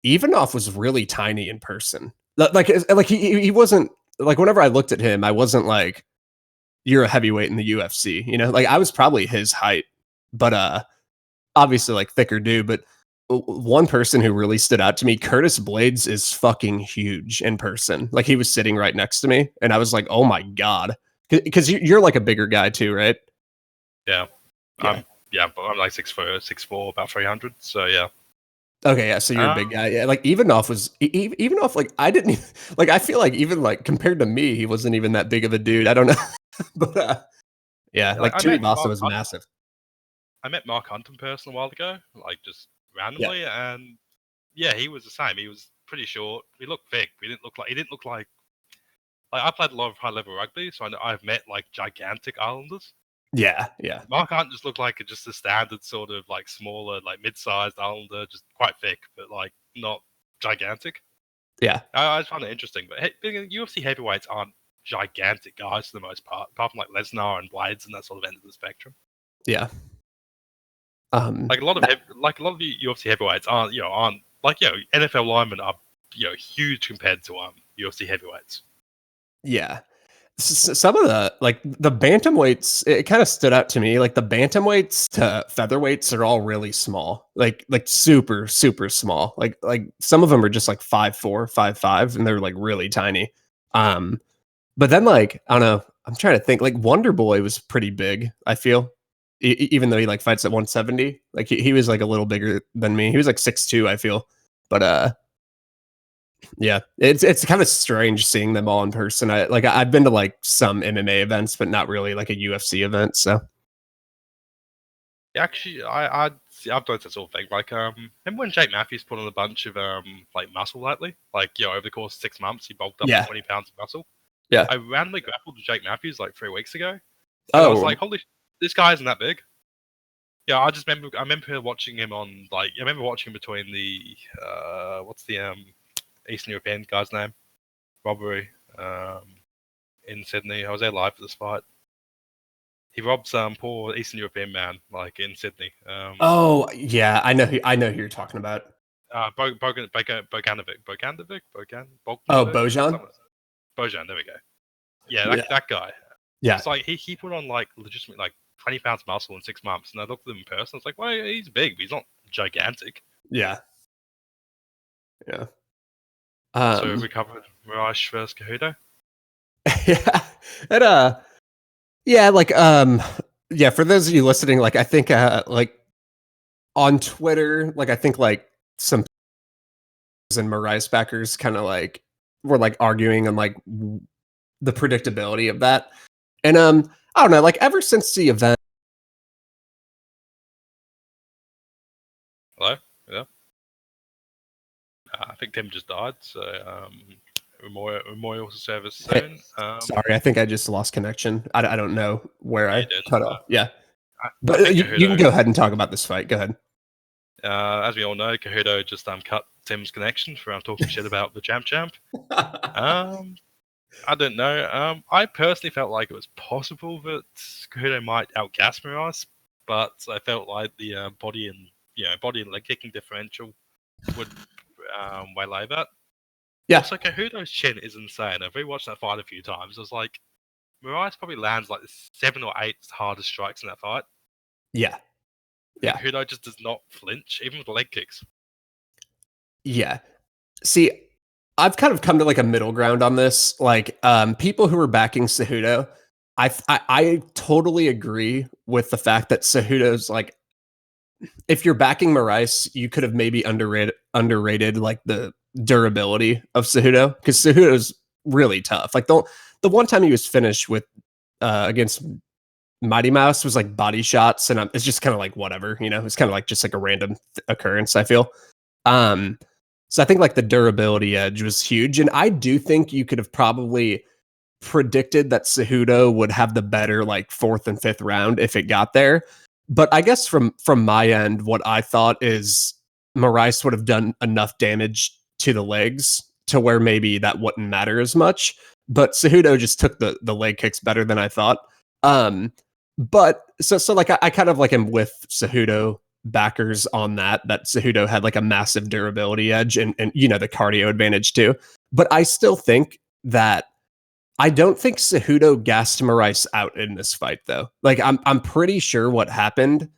Speaker 3: Ivanov was really tiny in person. Like he wasn't like whenever I looked at him, I wasn't like, you're a heavyweight in the UFC, you know, like I was probably his height, but obviously like thicker dude. But one person who really stood out to me, Curtis Blades, is fucking huge in person. Like he was sitting right next to me, and I was like, oh my god, because you're like a bigger guy too, right?
Speaker 2: Yeah, but I'm like 6'4", 6'4", about 300. So yeah.
Speaker 3: Okay, yeah, so you're a big guy. Yeah, like Ivanov was Ivanov. Like I didn't like. I feel like even like compared to me, he wasn't even that big of a dude. I don't know, but yeah, like Tuivasa was massive.
Speaker 2: I met Mark Hunt in person a while ago, like just randomly, and yeah, he was the same. He was pretty short. He looked thick. He didn't look like I played a lot of high level rugby, so I've met like gigantic Islanders.
Speaker 3: Yeah.
Speaker 2: Mark Hunt just looked like just a standard sort of like smaller, like mid-sized Islander, just quite thick, but like not gigantic.
Speaker 3: Yeah,
Speaker 2: I just find it interesting. But UFC heavyweights aren't gigantic guys for the most part, apart from like Lesnar and Blades and that sort of end of the spectrum.
Speaker 3: Yeah.
Speaker 2: Like a lot of the UFC heavyweights aren't like NFL linemen are huge compared to UFC heavyweights.
Speaker 3: Yeah. Some of the bantamweights, it kind of stood out to me. Like the bantamweights to featherweights are all really small, like super small. Like some of them are just like 5'4", 5'5", and they're like really tiny. But then like I don't know, I'm trying to think. Like Wonder Boy was pretty big. I feel, even though he like fights at 170, like he was like a little bigger than me. He was like 6'2", I feel, but yeah, it's kind of strange seeing them all in person. I've been to like some MMA events, but not really like a UFC event. So
Speaker 2: actually, I've done that sort of thing. Like remember when Jake Matthews put on a bunch of like muscle lately? Like over the course of 6 months, he bulked up 20 pounds of muscle.
Speaker 3: Yeah,
Speaker 2: I randomly grappled with Jake Matthews like 3 weeks ago. And I was like, holy, this guy isn't that big. Yeah, I remember watching him on I remember watching him between the what's the Eastern European guy's name? Robbery in Sydney. I was there live for this fight. He robbed some poor Eastern European man, like in Sydney.
Speaker 3: oh yeah, I know who you're talking about.
Speaker 2: Bogdanovic.
Speaker 3: Oh, Bojan?
Speaker 2: Bojan, there we go. Yeah,
Speaker 3: Yeah.
Speaker 2: that guy.
Speaker 3: Yeah.
Speaker 2: It's like he put on like legitimately like 20 pounds muscle in 6 months, and I looked at him in person. It's like, well, he's big, but he's not gigantic.
Speaker 3: Yeah. Yeah.
Speaker 2: So we covered Mirage versus Cejudo.
Speaker 3: Yeah. And yeah, like yeah, for those of you listening, like I think like on Twitter, like I think like some and Moraes backers kind of like were like arguing on like the predictability of that. And I don't know, like ever since the event.
Speaker 2: Hello? Yeah. I think Tim just died, so memorial service soon.
Speaker 3: Sorry, I think I just lost connection. I don't know where I cut off. Yeah. But you can go ahead and talk about this fight. Go ahead.
Speaker 2: As we all know, Cejudo just cut Tim's connection for talking shit about the champ. I don't know. I personally felt like it was possible that Cejudo might outgas Moraes, but I felt like the body and leg kicking differential would waylay that.
Speaker 3: Yeah.
Speaker 2: Also, Cejudo's chin is insane. I've rewatched that fight a few times. I was like, Moraes probably lands like 7 or 8 hardest strikes in that fight.
Speaker 3: Yeah. Yeah.
Speaker 2: Cejudo just does not flinch, even with the leg kicks.
Speaker 3: Yeah. See, I've kind of come to like a middle ground on this. Like, people who are backing Cejudo, I totally agree with the fact that Cejudo's like, if you're backing Moraes, you could have maybe underrated like the durability of Cejudo, because Cejudo's really tough. Like the one time he was finished with against Mighty Mouse was like body shots, and it's just kind of like whatever, you know. It's kind of like just like a random occurrence, I feel. So I think like the durability edge was huge, and I do think you could have probably predicted that Cejudo would have the better like 4th and 5th round if it got there. But I guess from my end, what I thought is Moraes would have done enough damage to the legs to where maybe that wouldn't matter as much. But Cejudo just took the leg kicks better than I thought. But so like I kind of like am with Cejudo backers on that Cejudo had like a massive durability edge and you know the cardio advantage too. But I still think that I don't think Cejudo gassed Moraes out in this fight though. Like I'm pretty sure what happened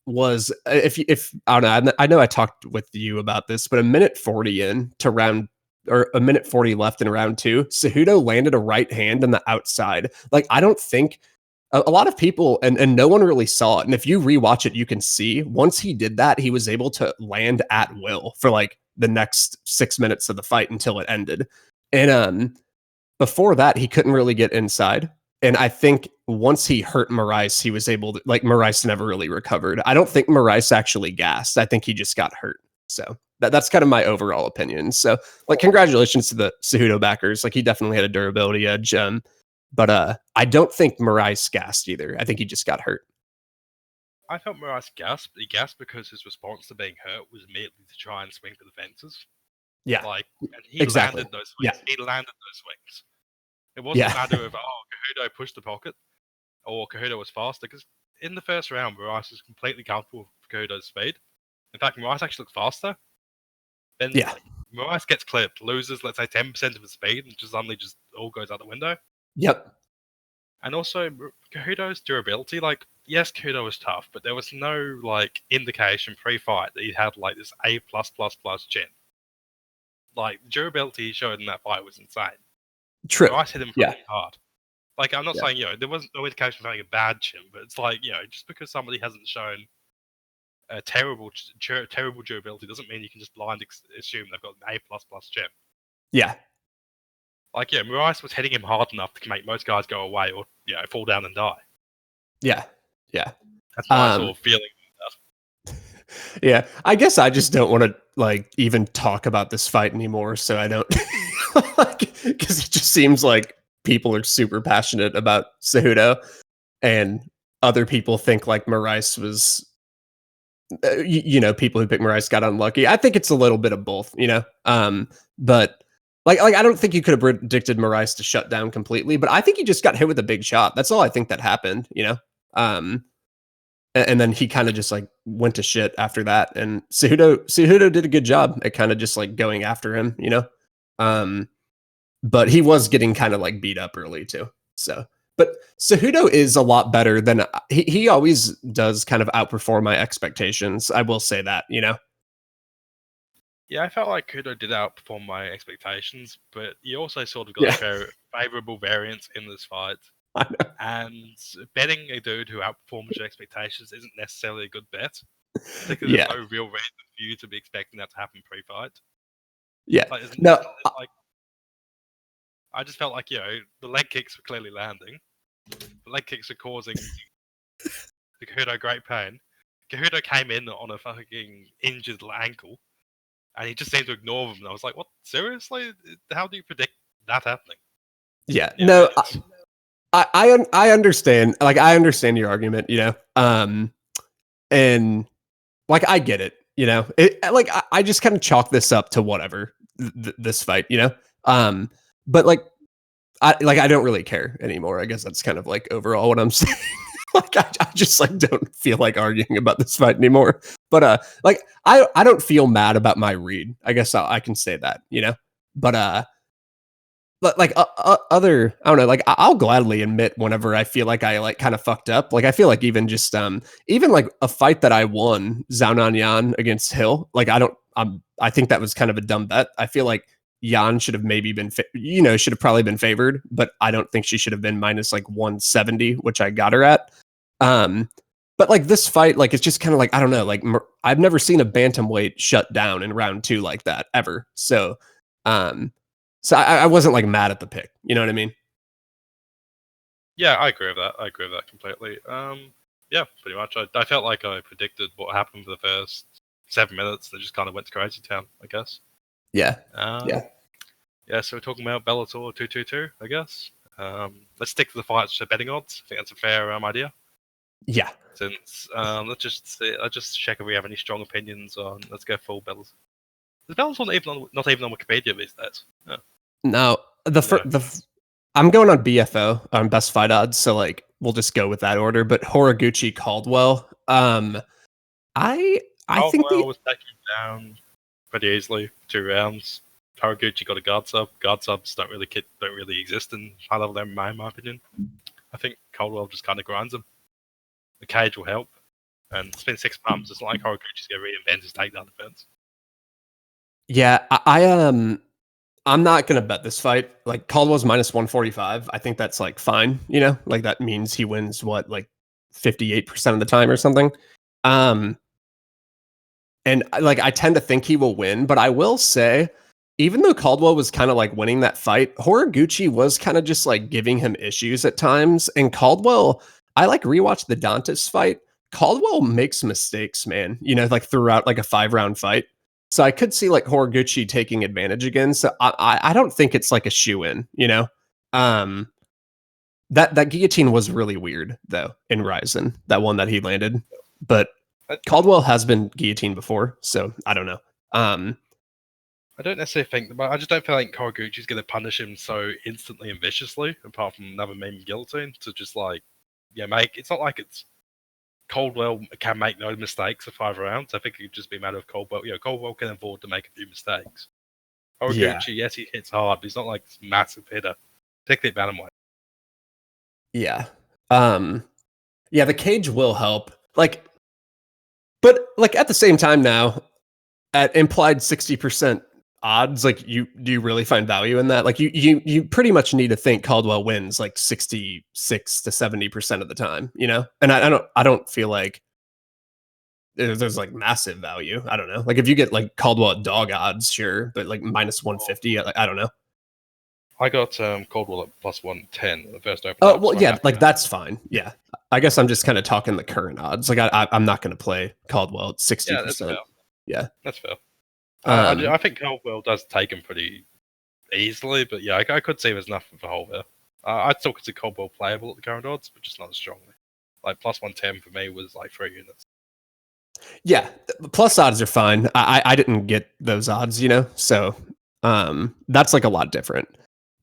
Speaker 3: was if I don't know, I know I talked with you about this, but a minute 40 in to round, or a minute 40 left in round 2, Cejudo landed a right hand on the outside. Like I don't think a lot of people and no one really saw it. And if you rewatch it, you can see once he did that, he was able to land at will for like the next 6 minutes of the fight until it ended. And before that, he couldn't really get inside. And I think once he hurt Moraes, he was able to, like, Moraes never really recovered. I don't think Moraes actually gassed. I think he just got hurt. So that's kind of my overall opinion. So, like, congratulations to the Cejudo backers. Like, he definitely had a durability edge. But I don't think Moraes gassed either. I think he just got hurt.
Speaker 2: I felt Moraes gasped. He gasped because his response to being hurt was immediately to try and swing for the fences.
Speaker 3: Yeah,
Speaker 2: like, and he
Speaker 3: exactly.
Speaker 2: landed those swings.
Speaker 3: Yeah.
Speaker 2: He landed those swings. It wasn't a matter of Cejudo pushed the pocket or Cejudo was faster, because in the first round, Moraes was completely comfortable with Cejudo's speed. In fact, Moraes actually looked faster. Then Moraes gets clipped, loses, let's say, 10% of his speed, and just suddenly just all goes out the window.
Speaker 3: Yep.
Speaker 2: And also, Cejudo's durability, like, yes, Cejudo was tough, but there was no, like, indication pre-fight that he had, like, this A+++ chin. Like, the durability he showed in that fight was insane.
Speaker 3: True.
Speaker 2: Moraes hit him pretty hard. Like, I'm not saying, there wasn't no indication of having a bad chin, but it's like, just because somebody hasn't shown a terrible durability doesn't mean you can just blind assume they've got an A++ chin.
Speaker 3: Yeah.
Speaker 2: Like, Moraes was hitting him hard enough to make most guys go away or, fall down and die.
Speaker 3: Yeah. Yeah.
Speaker 2: That's my sort of feeling.
Speaker 3: Yeah. I guess I just don't want to, like, even talk about this fight anymore. So I don't, because it just seems like people are super passionate about Cejudo and other people think like Moraes was, people who pick Moraes got unlucky. I think it's a little bit of both, but like I don't think you could have predicted Moraes to shut down completely, but I think he just got hit with a big shot. That's all I think that happened, And then he kind of just like went to shit after that. And Cejudo did a good job at kind of just like going after him, you know. But he was getting kind of like beat up early too. So, but Cejudo is a lot better than he always does. Kind of outperform my expectations. I will say that, you know.
Speaker 2: Yeah, I felt like Kudo did outperform my expectations, but you also sort of got a favorable variance in this fight.
Speaker 3: I know.
Speaker 2: And betting a dude who outperforms your expectations isn't necessarily a good bet. Because
Speaker 3: Yeah.
Speaker 2: there's no real reason for you to be expecting that to happen pre-fight.
Speaker 3: Yeah.
Speaker 2: Like,
Speaker 3: No.
Speaker 2: I just felt like, the leg kicks were clearly landing. The leg kicks are causing Cejudo great pain. Cejudo came in on a fucking injured ankle, and he just seemed to ignore them. And I was like, what? Seriously? How do you predict that happening?
Speaker 3: Yeah. No. I understand. Like, I understand your argument, you know. And like, I get it, you know. I just kind of chalk this up to whatever this fight, you know. But like I don't really care anymore. I guess that's kind of like overall what I'm saying. Like I just like don't feel like arguing about this fight anymore. But like I don't feel mad about my read. I guess I can say that, you know. But like other, I don't know, like I'll gladly admit whenever I feel like I like kind of fucked up. Like I feel like even just even like a fight that I won, Zhao Nan against Hill, like I think that was kind of a dumb bet. I feel like Yan should have maybe been, should have probably been favored, but I don't think she should have been minus like 170, which I got her at. But like this fight, like it's just kind of like, I don't know, like I've never seen a bantamweight shut down in round 2 like that ever. So I wasn't like mad at the pick. You know what I mean?
Speaker 2: Yeah, I agree with that. I agree with that completely. Yeah, pretty much. I felt like I predicted what happened for the first 7 minutes. They just kind of went to crazy town, I guess.
Speaker 3: Yeah.
Speaker 2: Yeah, so we're talking about Bellator 222, I guess. Let's stick to the fights for betting odds. I think that's a fair idea.
Speaker 3: Yeah.
Speaker 2: Since let's just check if we have any strong opinions on. Let's go full Bellator. The Bellator not even on Wikipedia these days. Yeah.
Speaker 3: No, I'm going on BFO on best fight odds, so like we'll just go with that order. But Horiguchi Caldwell, I think
Speaker 2: Caldwell was taken down pretty easily 2 rounds. Horiguchi got a guard sub. Guard subs don't really exist in high level MMA, in my opinion. I think Caldwell just kind of grinds him. The cage will help, and it's been 6 months. It's not like Horiguchi's going to reinvent his takedown defense.
Speaker 3: Yeah, I'm not gonna bet this fight. Like Caldwell's minus 145. I think that's like fine. You know, like that means he wins what, like 58% of the time or something. And like I tend to think he will win, but I will say, even though Caldwell was kind of like winning that fight, Horiguchi was kind of just like giving him issues at times. And Caldwell, I like rewatched the Dantas fight. Caldwell makes mistakes, man. You know, like throughout like a 5-round fight. So I could see like Horiguchi taking advantage again. So I don't think it's like a shoe in, you know. That guillotine was really weird though in Ryzen, that one that he landed. But Caldwell has been guillotined before, so I don't know.
Speaker 2: I don't necessarily think, but I just don't feel like Horiguchi's going to punish him so instantly and viciously, apart from another meme guillotine, to just like, make. It's not like it's Caldwell can make no mistakes for 5 rounds. I think it could just be a matter of Caldwell. Caldwell can afford to make a few mistakes. Horiguchi, yes, he hits hard, but he's not like this massive hitter, particularly bantamweight.
Speaker 3: Yeah. Yeah, the cage will help. Like, but like at the same time now, at implied 60% odds, like do you really find value in that? Like you pretty much need to think Caldwell wins like 66 to 70% of the time, you know? And I don't feel like there's like massive value. I don't know. Like if you get like Caldwell at dog odds, sure, but like minus 150, I don't know.
Speaker 2: I got Caldwell at plus 110 in the first open.
Speaker 3: Oh, well, yeah, like that's fine. Yeah. I guess I'm just kind of talking the current odds. Like I'm not going to play Caldwell at 60%.
Speaker 2: Yeah, that's fair.
Speaker 3: Yeah.
Speaker 2: That's fair. I think Caldwell does take him pretty easily, but yeah, I could see there's enough of a hole there. I'd still consider Caldwell playable at the current odds, but just not as strongly. Like plus 110 for me was like 3 units.
Speaker 3: Yeah, plus odds are fine. I didn't get those odds, you know, so that's like a lot different.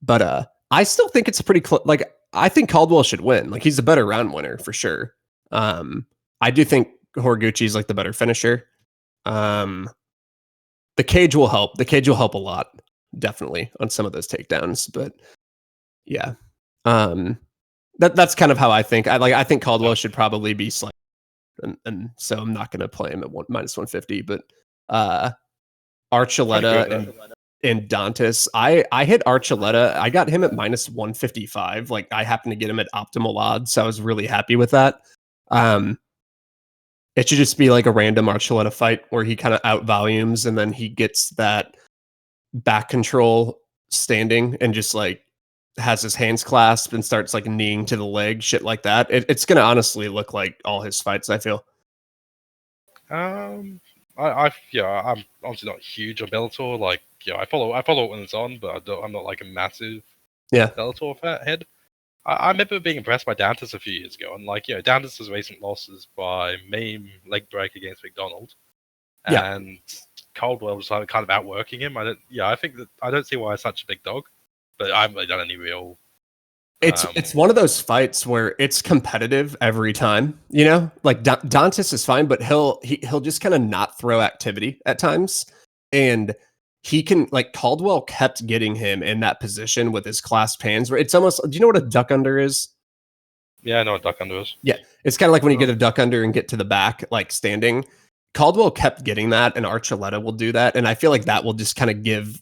Speaker 3: But I still think it's a pretty like I think Caldwell should win. Like he's a better round winner for sure. I do think Horiguchi is like the better finisher. The cage will help. The cage will help a lot, definitely, on some of those takedowns. But yeah, that's kind of how I think. I think Caldwell should probably be slight, and so I'm not going to play him at minus 150. But Archuleta and Dantas, I hit Archuleta. I got him at minus 155. Like I happened to get him at optimal odds, so I was really happy with that. It should just be like a random Archuleta fight where he kind of out volumes and then he gets that back control standing and just like has his hands clasped and starts like kneeing to the leg, shit like that. It's gonna honestly look like all his fights, I feel.
Speaker 2: I'm honestly not huge on Bellator. Like, I follow it when it's on, but I'm not like a massive Bellator head. I remember being impressed by Dantas a few years ago, and like, Dantas' recent losses by meme leg break against McDonald, and Caldwell was kind of outworking him. I think that I don't see why he's such a big dog, but I haven't really done any real.
Speaker 3: It's one of those fights where it's competitive every time, like Dantas is fine, but he'll just kind of not throw activity at times. And he can, like, Caldwell kept getting him in that position with his clasped hands where it's almost, do you know what a duck under is?
Speaker 2: Yeah, I know what duck under is.
Speaker 3: Yeah. It's kind of like when you get a duck under and get to the back, like standing. Caldwell kept getting that, and Archuleta will do that. And I feel like that will just kind of give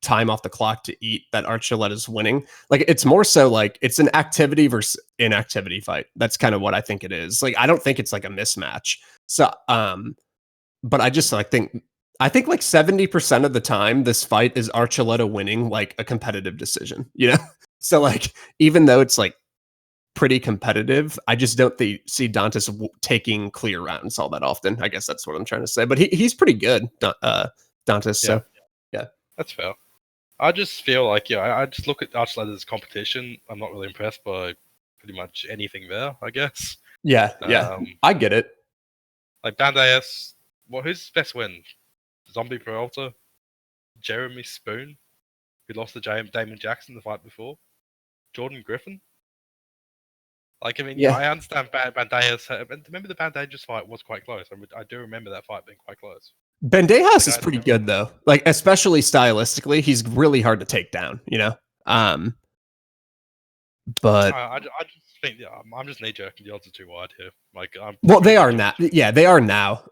Speaker 3: time off the clock to eat that Archuleta's winning. Like, it's more so like it's an activity versus inactivity fight. That's kind of what I think it is. Like, I don't think it's like a mismatch. So, but I just like I think like 70% of the time this fight is Archuleta winning like a competitive decision, So like, even though it's like pretty competitive, I just don't see Dantas taking clear rounds all that often. I guess that's what I'm trying to say. But he's pretty good, Dantas. So yeah,
Speaker 2: that's fair. I just feel like I just look at Archuleta's competition. I'm not really impressed by pretty much anything there, I guess.
Speaker 3: Yeah, I get it.
Speaker 2: Like Banderas, who's his best win? Zombie Peralta, Jeremy Spoon, who lost to Damon Jackson the fight before, Jordan Griffin. Like, I mean, I understand Banderas. Remember the Banderas fight was quite close. I do remember that fight being quite close.
Speaker 3: Bandejas is pretty good though. Like, especially stylistically, he's really hard to take down. But
Speaker 2: I just think I'm just knee jerking. The odds are too wide here. Like,
Speaker 3: they are now. Yeah, they are now.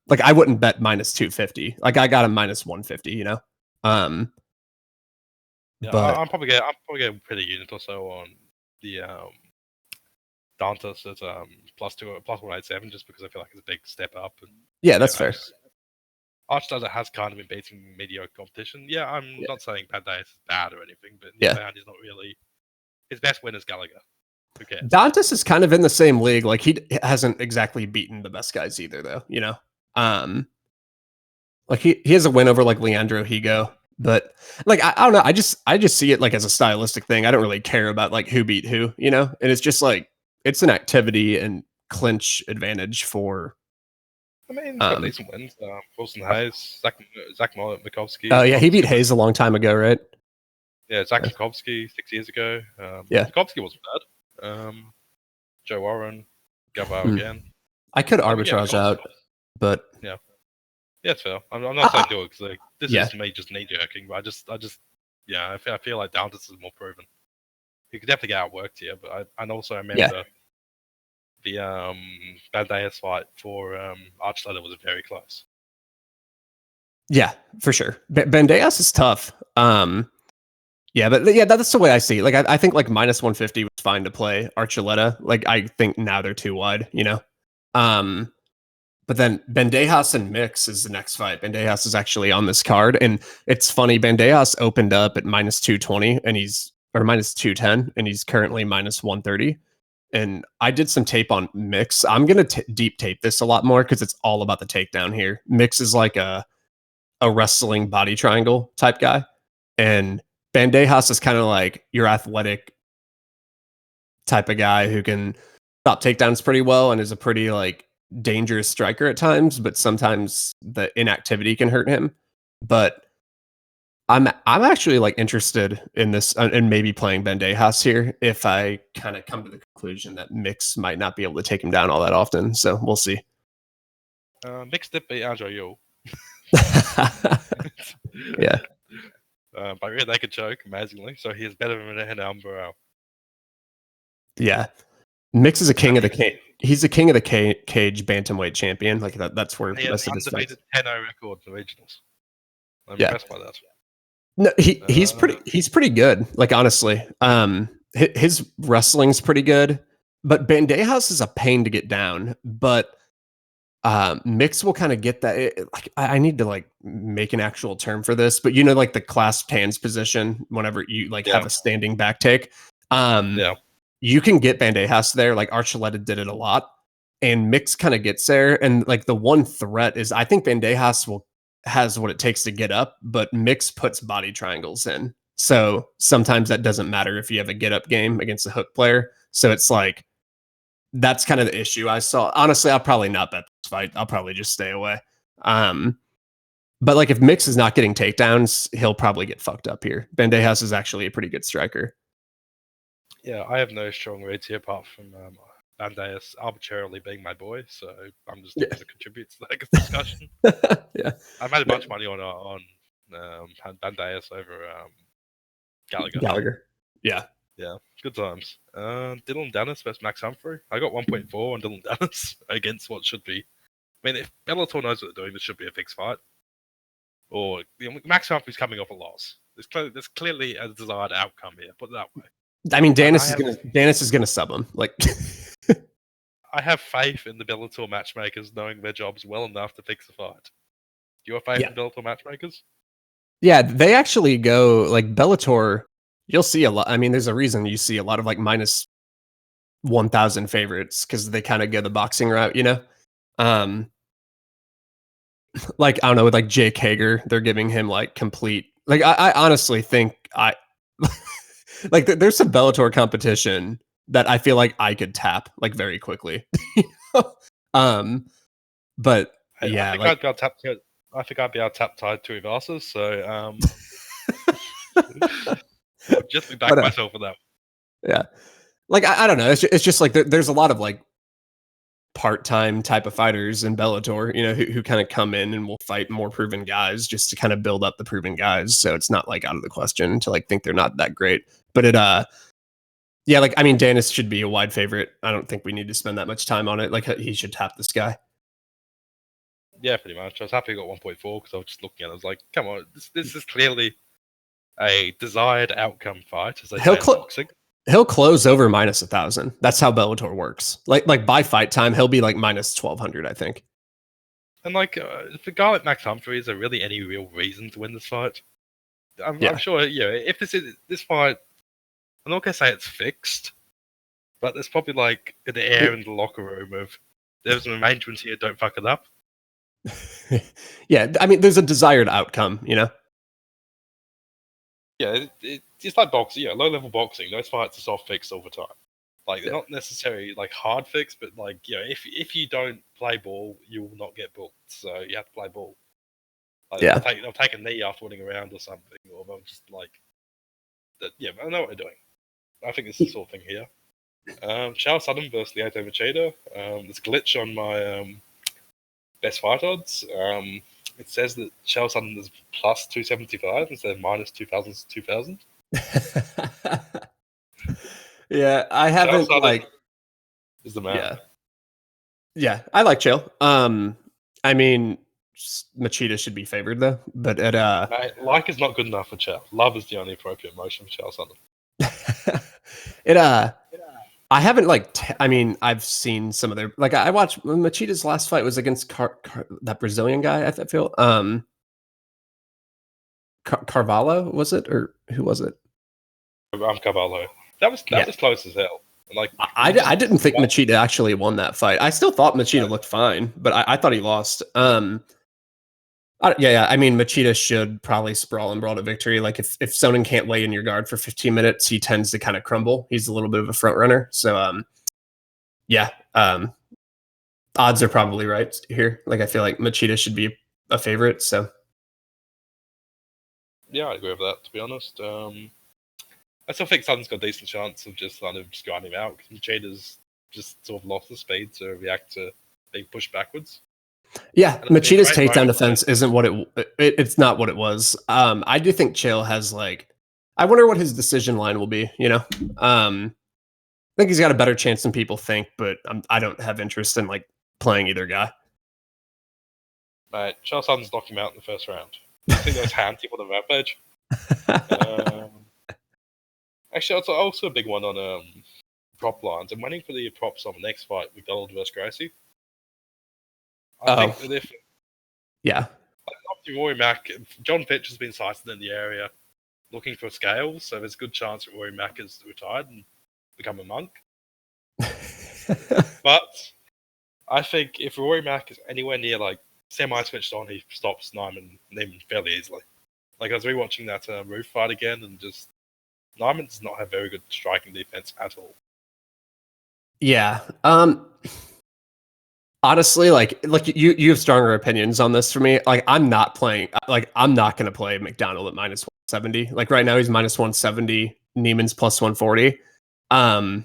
Speaker 3: Like I wouldn't bet minus 250. Like I got him minus 150.
Speaker 2: Yeah,
Speaker 3: but
Speaker 2: I'm probably getting put a unit or so on the Dantas at plus 187 just because I feel like it's a big step up. And,
Speaker 3: yeah, that's fair.
Speaker 2: Archuleta has kind of been beating mediocre competition. Yeah, I'm not saying Banderas is bad or anything, but New Zealand is not really his best win is Gallagher. Who cares?
Speaker 3: Dantas is kind of in the same league. Like he hasn't exactly beaten the best guys either, though. Like he has a win over like Leandro Higo, but like I don't know. I just see it like as a stylistic thing. I don't really care about like who beat who, and it's just like it's an activity and clinch advantage for.
Speaker 2: I mean, he's got decent wins. Wilson Hayes, Zach Mikovsky.
Speaker 3: Oh yeah, he beat Hayes a long time ago, right?
Speaker 2: Yeah, Zach Mikovsky 6 years ago. Mikovsky wasn't bad. Joe Warren, Gabo again.
Speaker 3: I could arbitrage out, but
Speaker 2: yeah, it's fair. I'm not saying do it because like, this is me just knee jerking, but I feel like Dantas is more proven. He could definitely get outworked here, but I also remember the Banderas fight for Archuleta was very close.
Speaker 3: Yeah, for sure. Banderas is tough. But that's the way I see it. Like I think like minus 150 was fine to play Archuleta. Like I think now they're too wide, But then Bandejas and Mix is the next fight. Bandejas is actually on this card, and it's funny. Bandejas opened up at minus 220, or minus 210, and he's currently minus 130. And I did some tape on Mix. I'm gonna deep tape this a lot more because it's all about the takedown here. Mix is like a wrestling body triangle type guy, and Bandejas is kind of like your athletic type of guy who can stop takedowns pretty well and is a pretty like dangerous striker at times, but sometimes the inactivity can hurt him. But I'm actually like interested in this and maybe playing Bandejas here if I kind of come to the conclusion that Mix might not be able to take him down all that often. So we'll see.
Speaker 2: Mixed did beat Andrew Yule.
Speaker 3: Yeah.
Speaker 2: But rear naked choke, amazingly. So he is better than Hernán Burrell.
Speaker 3: Yeah. Mix is a king of the cage. He's a king of the cage bantamweight champion. Like that's where
Speaker 2: He
Speaker 3: most
Speaker 2: has
Speaker 3: of his
Speaker 2: undefeated 10-0 record in the regionals. I'm
Speaker 3: Yeah.
Speaker 2: impressed by that.
Speaker 3: No, he's pretty good. Like honestly, his wrestling's pretty good, but Bandejas is a pain to get down. But Mix will kind of get that. Like I need to like make an actual term for this, but you know, like the clasped hands position whenever you like have a standing back take. You can get Bandejas there. Like Archuleta did it a lot, and Mix kind of gets there. And like the one threat is, I think Bandejas has what it takes to get up, but Mix puts body triangles in. So sometimes that doesn't matter if you have a get up game against a hook player. So it's like that's kind of the issue I saw. Honestly, I'll probably not bet this fight. I'll probably just stay away. But like if Mix is not getting takedowns, he'll probably get fucked up here. Bandejas is actually a pretty good striker.
Speaker 2: Yeah, I have no strong reads here apart from Bandejas arbitrarily being my boy, so I'm just looking to contribute to that discussion.
Speaker 3: Yeah,
Speaker 2: I've made a bunch of money on Bandejas over
Speaker 3: Gallagher. Yeah,
Speaker 2: good times. Dylan Dennis versus Max Humphrey. I got 1.4 on Dylan Dennis against what should be. I mean, if Bellator knows what they're doing, this should be a fixed fight. Or Max Humphrey's coming off a loss. There's clearly a desired outcome here. Put it that way.
Speaker 3: I mean, Dennis is gonna sub him. Like,
Speaker 2: I have faith in the Bellator matchmakers knowing their jobs well enough to fix the fight. Do you have faith in Bellator matchmakers?
Speaker 3: Yeah, they actually go like Bellator. You'll see a lot. I mean, there's a reason you see a lot of like minus 1,000 favorites because they kind of go the boxing route, you know. Like I don't know, with like Jake Hager, they're giving him like complete. Like I honestly think like there's some Bellator competition that I feel like I could tap like very quickly. But yeah,
Speaker 2: I think I'd be able to tap tied to Ivasa, so I'll just be back myself for that.
Speaker 3: Yeah, like I don't know. It's just like there's a lot of like part-time type of fighters in Bellator, you know, who kind of come in and will fight more proven guys just to kind of build up the proven guys. So it's not like out of the question to like think they're not that great. But yeah, like I mean, Dennis should be a wide favorite. I don't think we need to spend that much time on it. Like he should tap this guy.
Speaker 2: Yeah, pretty much. I was happy I got 1.4 because I was just looking at it. I was like, come on, this is clearly a desired outcome fight, as they say in boxing.
Speaker 3: He'll close over minus 1,000. That's how Bellator works. Like by fight time, he'll be like minus 1,200, I think.
Speaker 2: And like, for a guy like Max Humphrey, is there really any real reason to win this fight? I'm sure, if this fight, I'm not gonna say it's fixed, but there's probably like an air in the locker room of there's an arrangement here, don't fuck it up.
Speaker 3: Yeah, I mean, there's a desired outcome, you know.
Speaker 2: Yeah, it's like boxing. Low level boxing. Those fights are soft fixed all the time. Like they're not necessarily like hard fix, but like if you don't play ball, you will not get booked. So you have to play ball. Like, they'll take a knee after winning a round or something, or they'll just like, I know what they're doing. I think it's the sort of thing here. Charles Sutton versus Lyoto Machida. There's a glitch on my best fight odds. It says that Charles Sutton is plus 275 instead of minus 2,000.
Speaker 3: Yeah, I haven't like.
Speaker 2: Is the man?
Speaker 3: Yeah, I like Chael. I mean, Machida should be favored though, but
Speaker 2: like is not good enough for Chael. Love is the only appropriate motion for Charles Sutton.
Speaker 3: I haven't I mean, I've seen some of their like I watched Machida's last fight was against that Brazilian guy. I feel Carvalho, was it, or who was it?
Speaker 2: Carvalho. That was close as hell. Like
Speaker 3: I didn't think Machida actually won that fight. I still thought Machida looked fine, but I thought he lost. I mean, Machida should probably sprawl and brawl to victory. Like if Sonnen can't lay in your guard for 15 minutes, he tends to kind of crumble. He's a little bit of a front runner. So odds are probably right here. Like I feel like Machida should be a favorite. So
Speaker 2: I agree with that, to be honest. I still think Sutton's got a decent chance of just kind of just grinding him out, because Machida's just sort of lost the speed to react to being pushed backwards.
Speaker 3: Yeah,
Speaker 2: And
Speaker 3: Machida's takedown defense isn't what it's not what it was. I do think Chael has like, I wonder what his decision line will be. You know, I think he's got a better chance than people think, but I don't have interest in like playing either guy.
Speaker 2: Mate, Charles Sutton's knocked him out in the first round. I think that was handy for the Rampage. Actually, it's also a big one on prop lines. I'm waiting for the props on the next fight, McDonald versus Gracie. I think that if after Rory Mack, Jon Fitch has been sighted in the area looking for scales, so there's a good chance that Rory Mack is retired and become a monk. But I think if Rory Mack is anywhere near like semi-switched on, he stops Neiman fairly easily. Like, I was rewatching that Roof fight again, and just Neiman does not have very good striking defense at all.
Speaker 3: Yeah. Honestly, like you have stronger opinions on this for me. Like, I'm not going to play McDonald at minus 170. Like right now he's minus 170, Neiman's plus 140. I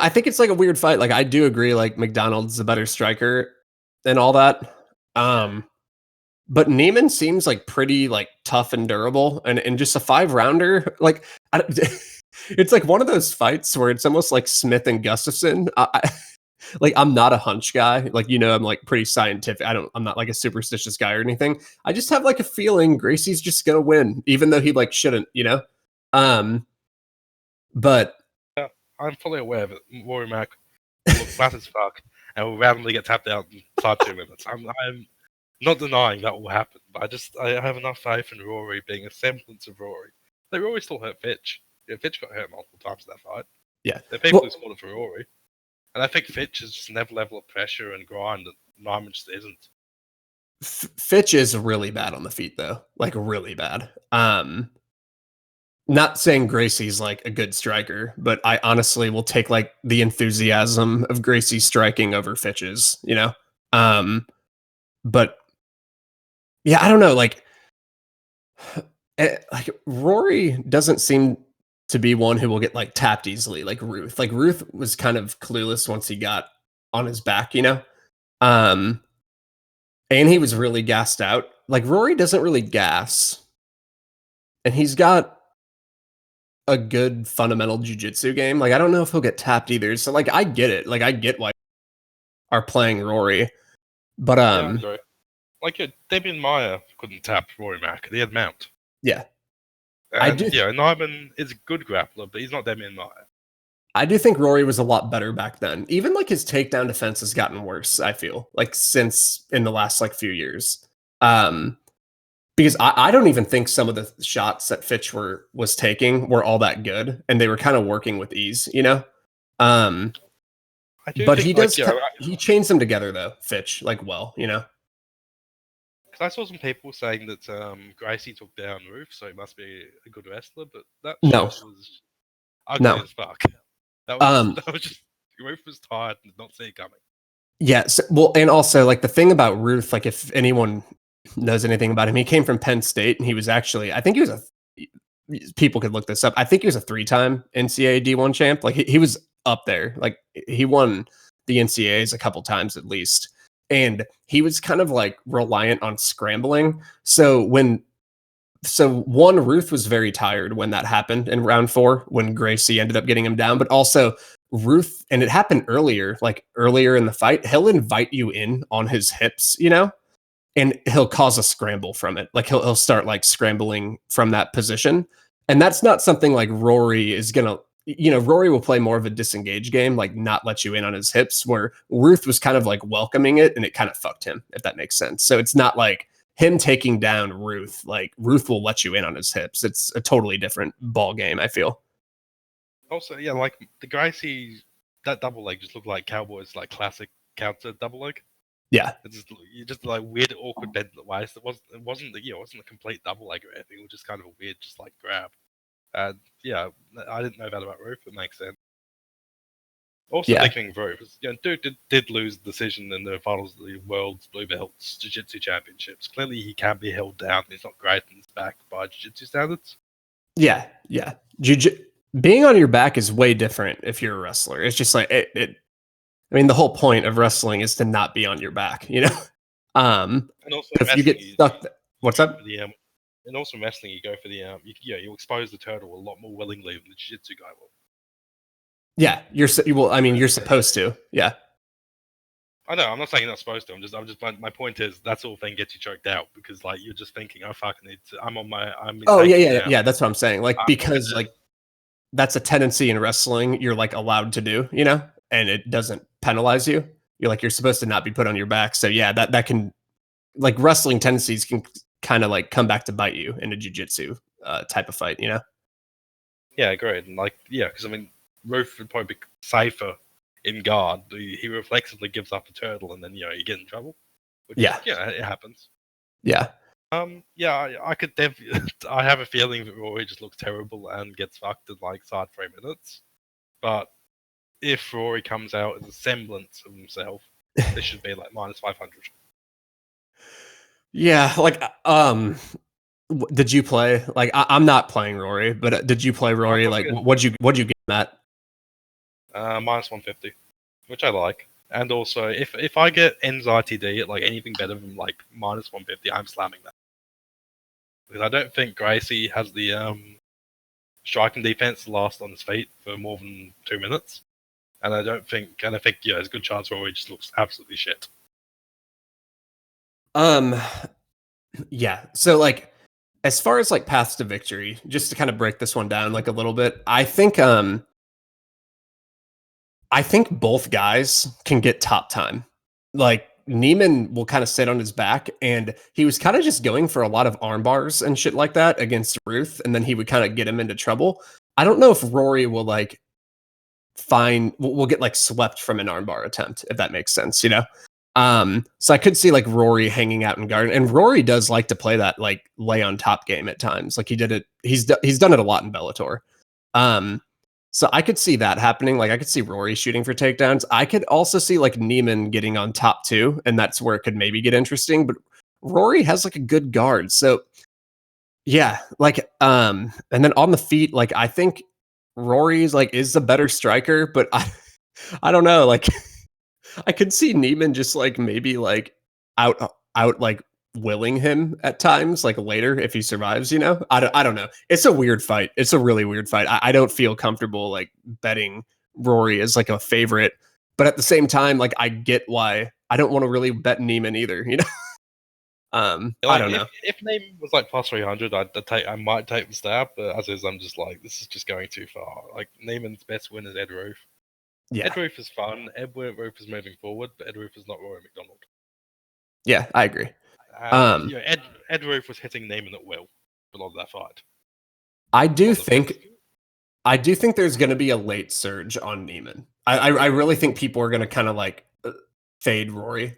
Speaker 3: think it's like a weird fight. Like, I do agree, like McDonald's a better striker and all that. But Neiman seems like pretty like tough and durable, and just a 5-rounder. Like, it's like one of those fights where it's almost like Smith and Gustafson. Like, I'm not a hunch guy. Like, you know, I'm like pretty scientific. I'm not like a superstitious guy or anything. I just have like a feeling Gracie's just gonna win, even though he like shouldn't, you know? But
Speaker 2: yeah, I'm fully aware that Rory Mack will look flat as fuck and will randomly get tapped out inside 2 minutes. I'm not denying that will happen, but I have enough faith in Rory being a semblance of Rory. Like, Rory still hurt Fitch. Yeah, Fitch got hurt multiple times in that fight.
Speaker 3: Yeah.
Speaker 2: There are people who scored it for Rory. And I think Fitch is just another level of pressure and grind that Neiman just isn't.
Speaker 3: Fitch is really bad on the feet, though. Like, really bad. Not saying Gracie's like a good striker, but I honestly will take like the enthusiasm of Gracie striking over Fitch's, you know? But yeah, I don't know. Like Rory doesn't seem to be one who will get like tapped easily, like Ruth. Like, Ruth was kind of clueless once he got on his back, you know? And he was really gassed out. Like, Rory doesn't really gas. And he's got a good fundamental jiu-jitsu game. Like, I don't know if he'll get tapped either. So like, I get it. Like, I get why are playing Rory. But
Speaker 2: yeah, I agree. Like, Damien Meyer couldn't tap Rory Mack. He had mount.
Speaker 3: Yeah.
Speaker 2: And Neiman is a good grappler, but he's not Damien Meyer.
Speaker 3: I do think Rory was a lot better back then. Even like his takedown defense has gotten worse, I feel, like since in the last like few years. Because I don't even think some of the shots that Fitch was taking were all that good, and they were kind of working with ease, you know? But he does he chains them together though, Fitch, like, well, you know?
Speaker 2: Because I saw some people saying that Gracie took down Roof, so he must be a good wrestler, but that shot was ugly as fuck. That was just Roof was tired and did not see it coming.
Speaker 3: Yeah, well, and also like the thing about Ruth, like if anyone knows anything about him, he came from Penn State, and he was actually, I think he was people could look this up. I think he was a 3-time NCAA D1 champ. Like he was up there. Like he won the NCAAs a couple times at least. And he was kind of like reliant on scrambling. So Ruth was very tired when that happened in round 4, when Gracie ended up getting him down, but also Ruth, and it happened earlier in the fight, he'll invite you in on his hips, you know, and he'll cause a scramble from it. Like he'll start like scrambling from that position. And that's not something like Rory is going to, you know, Rory will play more of a disengaged game, like not let you in on his hips, where Ruth was kind of like welcoming it, and it kind of fucked him, if that makes sense. So it's not like him taking down Ruth, like Ruth will let you in on his hips. It's a totally different ball game, I feel.
Speaker 2: Also, yeah, like the Gracie, that double leg just looked like Cowboys' like classic counter double leg.
Speaker 3: Yeah,
Speaker 2: you just like weird, awkward bend at the waist. It wasn't a complete double leg or anything. It was just kind of a weird, just like grab. And yeah, I didn't know that about Roof. It makes sense. Also, big thing for it was, dude did lose the decision in the finals of the World's Blue Belts Jiu-Jitsu Championships. Clearly, he can't be held down. He's not great and he's backed by Jiu-Jitsu standards.
Speaker 3: Yeah. Being on your back is way different if you're a wrestler. It's just like I mean, the whole point of wrestling is to not be on your back, you know.
Speaker 2: And also,
Speaker 3: if you get stuck, what's up?
Speaker 2: And also, in wrestling, you go for the you expose the turtle a lot more willingly than the jiu-jitsu guy will.
Speaker 3: Yeah, you're supposed to. Yeah.
Speaker 2: I know. I'm not saying you're not supposed to. My point is that's all thing gets you choked out because like you're just thinking, I fucking need to.
Speaker 3: Yeah. That's what I'm saying. Like because like that's a tendency in wrestling. You're like allowed to do, you know, and it doesn't penalize you. You're supposed to not be put on your back. So yeah, that can like wrestling tendencies can kind of like come back to bite you in a jiu-jitsu type of fight, you know.
Speaker 2: Yeah, great. And like because I mean, Roof would probably be safer in guard. He reflexively gives up the turtle, and then you get in trouble. Which, it happens.
Speaker 3: Yeah.
Speaker 2: I could I have a feeling that Rory just looks terrible and gets fucked in like side 3 minutes. But if Rory comes out as a semblance of himself, this should be like minus 500.
Speaker 3: Yeah, like did you play? Like I'm not playing Rory, but did you play Rory? Like what'd you get that?
Speaker 2: Minus 150, which I like. And also, if I get N's ITD at like anything better than like minus 150, I'm slamming that. Because I don't think Gracie has the striking defense to last on his feet for more than 2 minutes. And I think there's a good chance Rory just looks absolutely shit.
Speaker 3: Yeah. So like as far as like paths to victory, just to kind of break this one down like a little bit, I think both guys can get top time. Like Neiman will kind of sit on his back, and he was kind of just going for a lot of arm bars and shit like that against Ruth, and then he would kind of get him into trouble. I don't know if Rory will like will get like swept from an armbar attempt, if that makes sense, you know? So I could see like Rory hanging out in guard, and Rory does like to play that like lay on top game at times. Like he did it. He's done it a lot in Bellator. So I could see that happening. Like I could see Rory shooting for takedowns. I could also see like Neiman getting on top too, and that's where it could maybe get interesting. But Rory has like a good guard, so yeah. Like and then on the feet, like I think Rory's like is the better striker, but I don't know. Like I could see Neiman just like maybe like out like willing him at times, like later if he survives, you know. I don't know. It's a weird fight. It's a really weird fight. I don't feel comfortable like betting Rory as like a favorite, but at the same time, like I get why I don't want to really bet Neiman either, you know. I don't know.
Speaker 2: If Neiman was like plus 300, I might take the stab, but as is, I'm just like this is just going too far. Like Neiman's best win is Ed Roof. Yeah. Ed Roof is fun. Ed Roof is moving forward, but Ed Roof is not Rory McDonald.
Speaker 3: Yeah, I agree.
Speaker 2: And, Ed Roof was hitting Neiman at will for a lot of that fight.
Speaker 3: I do think there's going to be a late surge on Neiman. I really think people are going to kind of like fade Rory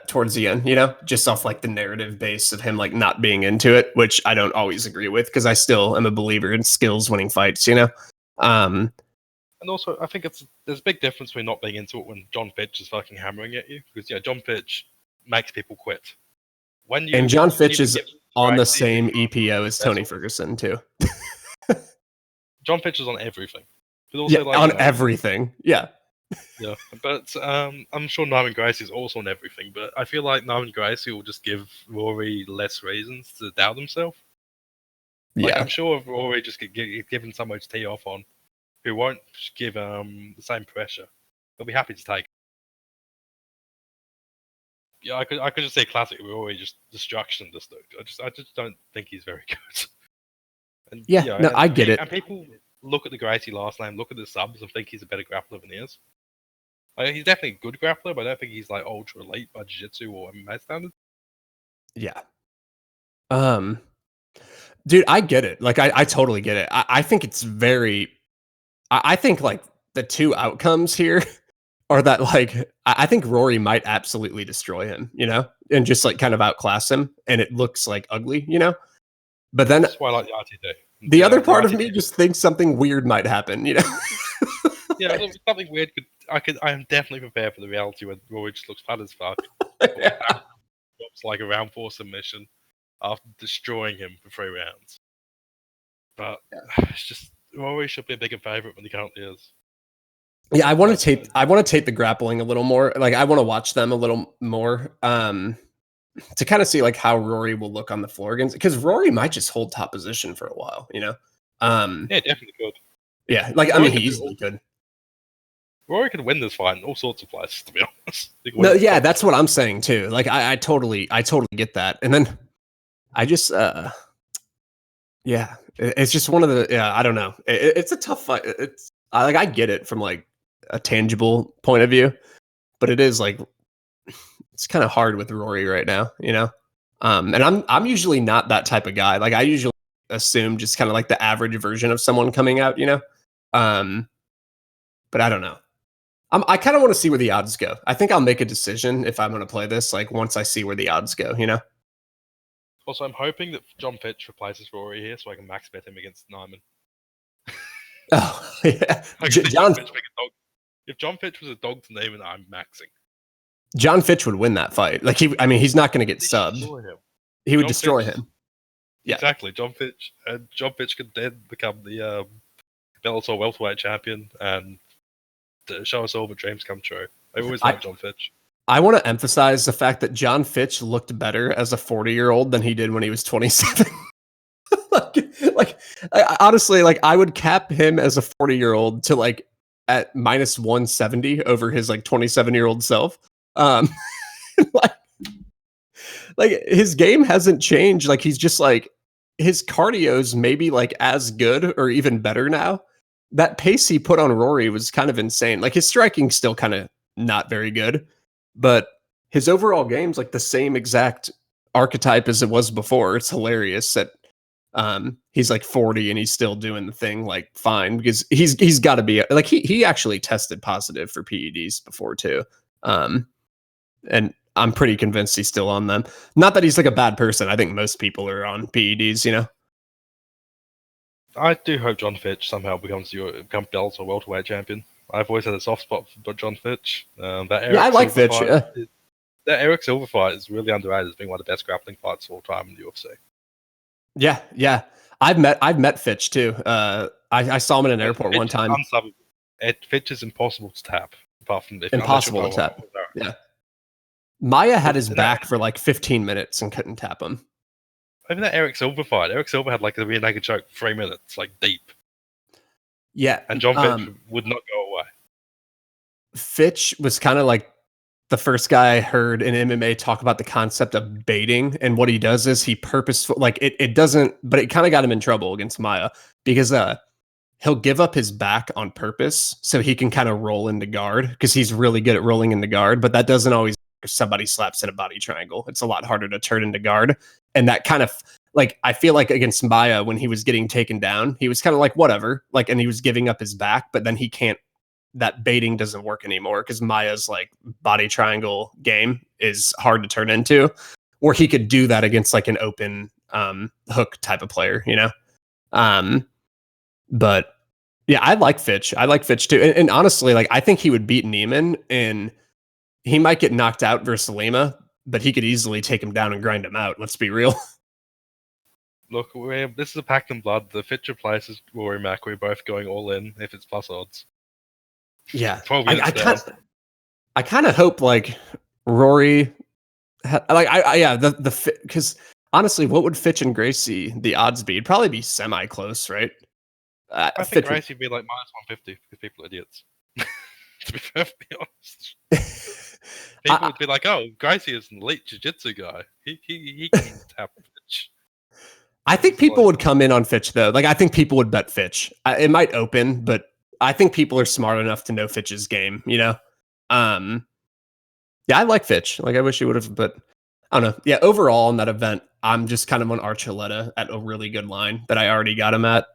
Speaker 3: towards the end, you know, just off like the narrative base of him like not being into it, which I don't always agree with because I still am a believer in skills winning fights, you know.
Speaker 2: And also, I think there's a big difference between not being into it when Jon Fitch is fucking hammering at you, because Jon Fitch makes people quit.
Speaker 3: And Jon Fitch is on the same EPO as Tony Ferguson too.
Speaker 2: Jon Fitch is on everything, but also
Speaker 3: everything. Yeah.
Speaker 2: Yeah, but I'm sure Norman Gracie is also on everything. But I feel like Norman Gracie will just give Rory less reasons to doubt himself. Like, I'm sure if Rory just get given someone to tee off on, who won't give the same pressure, he'll be happy to take. Yeah, I could just say classic Rory just destruction. This dude, I just don't think he's very good. And,
Speaker 3: I get it.
Speaker 2: And people look at the Gracie last name, look at the subs, and think he's a better grappler than he is. Like, he's definitely a good grappler, but I don't think he's like ultra elite by jiu-jitsu or MMA standards.
Speaker 3: Yeah. Dude, I get it. Like, I totally get it. I think it's very. I think like the two outcomes here are that like I think Rory might absolutely destroy him, you know, and just like kind of outclass him, and it looks like ugly, you know. But then
Speaker 2: that's why I like the RTD.
Speaker 3: The other part of me just thinks something weird might happen, you know.
Speaker 2: Yeah, something weird. I am definitely prepared for the reality when Rory just looks fat as fuck.
Speaker 3: Yeah.
Speaker 2: Drops like a round 4 submission after destroying him for 3 rounds. But it's just Rory should be a bigger favorite than he currently is.
Speaker 3: Yeah, I want to tape the grappling a little more. Like I want to watch them a little more to kind of see like how Rory will look on the floor against, because Rory might just hold top position for a while, you know.
Speaker 2: Yeah, definitely could.
Speaker 3: Yeah, like I mean he easily could.
Speaker 2: Rory could win this fight in all sorts of places, to be honest.
Speaker 3: No, yeah, that's what I'm saying too. Like I totally get that. And then I just yeah, it's just one of the I don't know. It's a tough fight. I get it from like a tangible point of view, but it is like it's kind of hard with Rory right now, you know. And I'm usually not that type of guy. Like I usually assume just kind of like the average version of someone coming out, you know. But I don't know. I kind of want to see where the odds go. I think I'll make a decision if I'm going to play this, like once I see where the odds go, you know.
Speaker 2: Also, I'm hoping that Jon Fitch replaces Rory here, so I can max bet him against Nyman.
Speaker 3: Oh yeah,
Speaker 2: if Jon Fitch was a dog to name, I'm maxing.
Speaker 3: Jon Fitch would win that fight. Like he's not going to get subbed. He would destroy him.
Speaker 2: Yeah, exactly. Jon Fitch could then become the Bellator welterweight champion and show us all the dreams come true. I always liked Jon Fitch.
Speaker 3: I want to emphasize the fact that Jon Fitch looked better as a 40-year-old than he did when he was 27. Honestly, like I would cap him as a 40-year-old to like at minus 170 over his like 27-year-old self. Like his game hasn't changed. Like he's just like his cardio's maybe like as good or even better now. That pace he put on Rory was kind of insane. Like his striking's still kind of not very good, but his overall game's like the same exact archetype as it was before. It's hilarious that he's like 40 and he's still doing the thing like fine, because he's got to be like he actually tested positive for PEDs before too. And I'm pretty convinced he's still on them. Not that he's like a bad person. I think most people are on PEDs, you know.
Speaker 2: I do hope Jon Fitch somehow becomes Bellator welterweight champion. I've always had a soft spot for Jon Fitch.
Speaker 3: I like Fitch.
Speaker 2: That Eric Silver fight is really underrated as being one of the best grappling fights of all time in the UFC.
Speaker 3: Yeah. I've met Fitch too. I saw him in an airport one time.
Speaker 2: Fitch is impossible to tap. Apart from
Speaker 3: impossible to tap. Yeah. Maya had his back for like 15 minutes and couldn't tap him.
Speaker 2: Even that Eric Silver fight, Eric Silver had like a rear naked choke 3 minutes, like deep.
Speaker 3: Yeah.
Speaker 2: And Jon Fitch would not go away.
Speaker 3: Fitch was kind of like the first guy I heard in MMA talk about the concept of baiting. And what he does is he purposeful, like it doesn't, but it kind of got him in trouble against Maya because he'll give up his back on purpose so he can kind of roll into guard because he's really good at rolling into guard, but that doesn't always, if somebody slaps in a body triangle, it's a lot harder to turn into guard. And that kind of like, I feel like against Maya, when he was getting taken down, he was kind of like, whatever, like, and he was giving up his back, but then he can't, that baiting doesn't work anymore because Maya's like body triangle game is hard to turn into, or he could do that against like an open hook type of player, you know? But yeah, I like Fitch. I like Fitch too. And honestly, like I think he would beat Neiman, and he might get knocked out versus Lima, but he could easily take him down and grind him out. Let's be real.
Speaker 2: Look, this is a pact in blood. The Fitch replaces Rory Mack. We're both going all in if it's plus odds.
Speaker 3: Yeah, I kind of hope like Rory, because honestly, what would Fitch and Gracie the odds be? It'd probably be semi close, right?
Speaker 2: I think Gracie would be like minus 150 because people are idiots. To be perfectly honest, people would be like, "Oh, Gracie is an elite jiu-jitsu guy. He can tap Fitch."
Speaker 3: I think people would come in on Fitch though. Like I think people would bet Fitch. It might open, but I think people are smart enough to know Fitch's game. You know, yeah, I like Fitch. Like I wish he would have, but I don't know. Yeah, overall in that event, I'm just kind of on Archuleta at a really good line that I already got him at.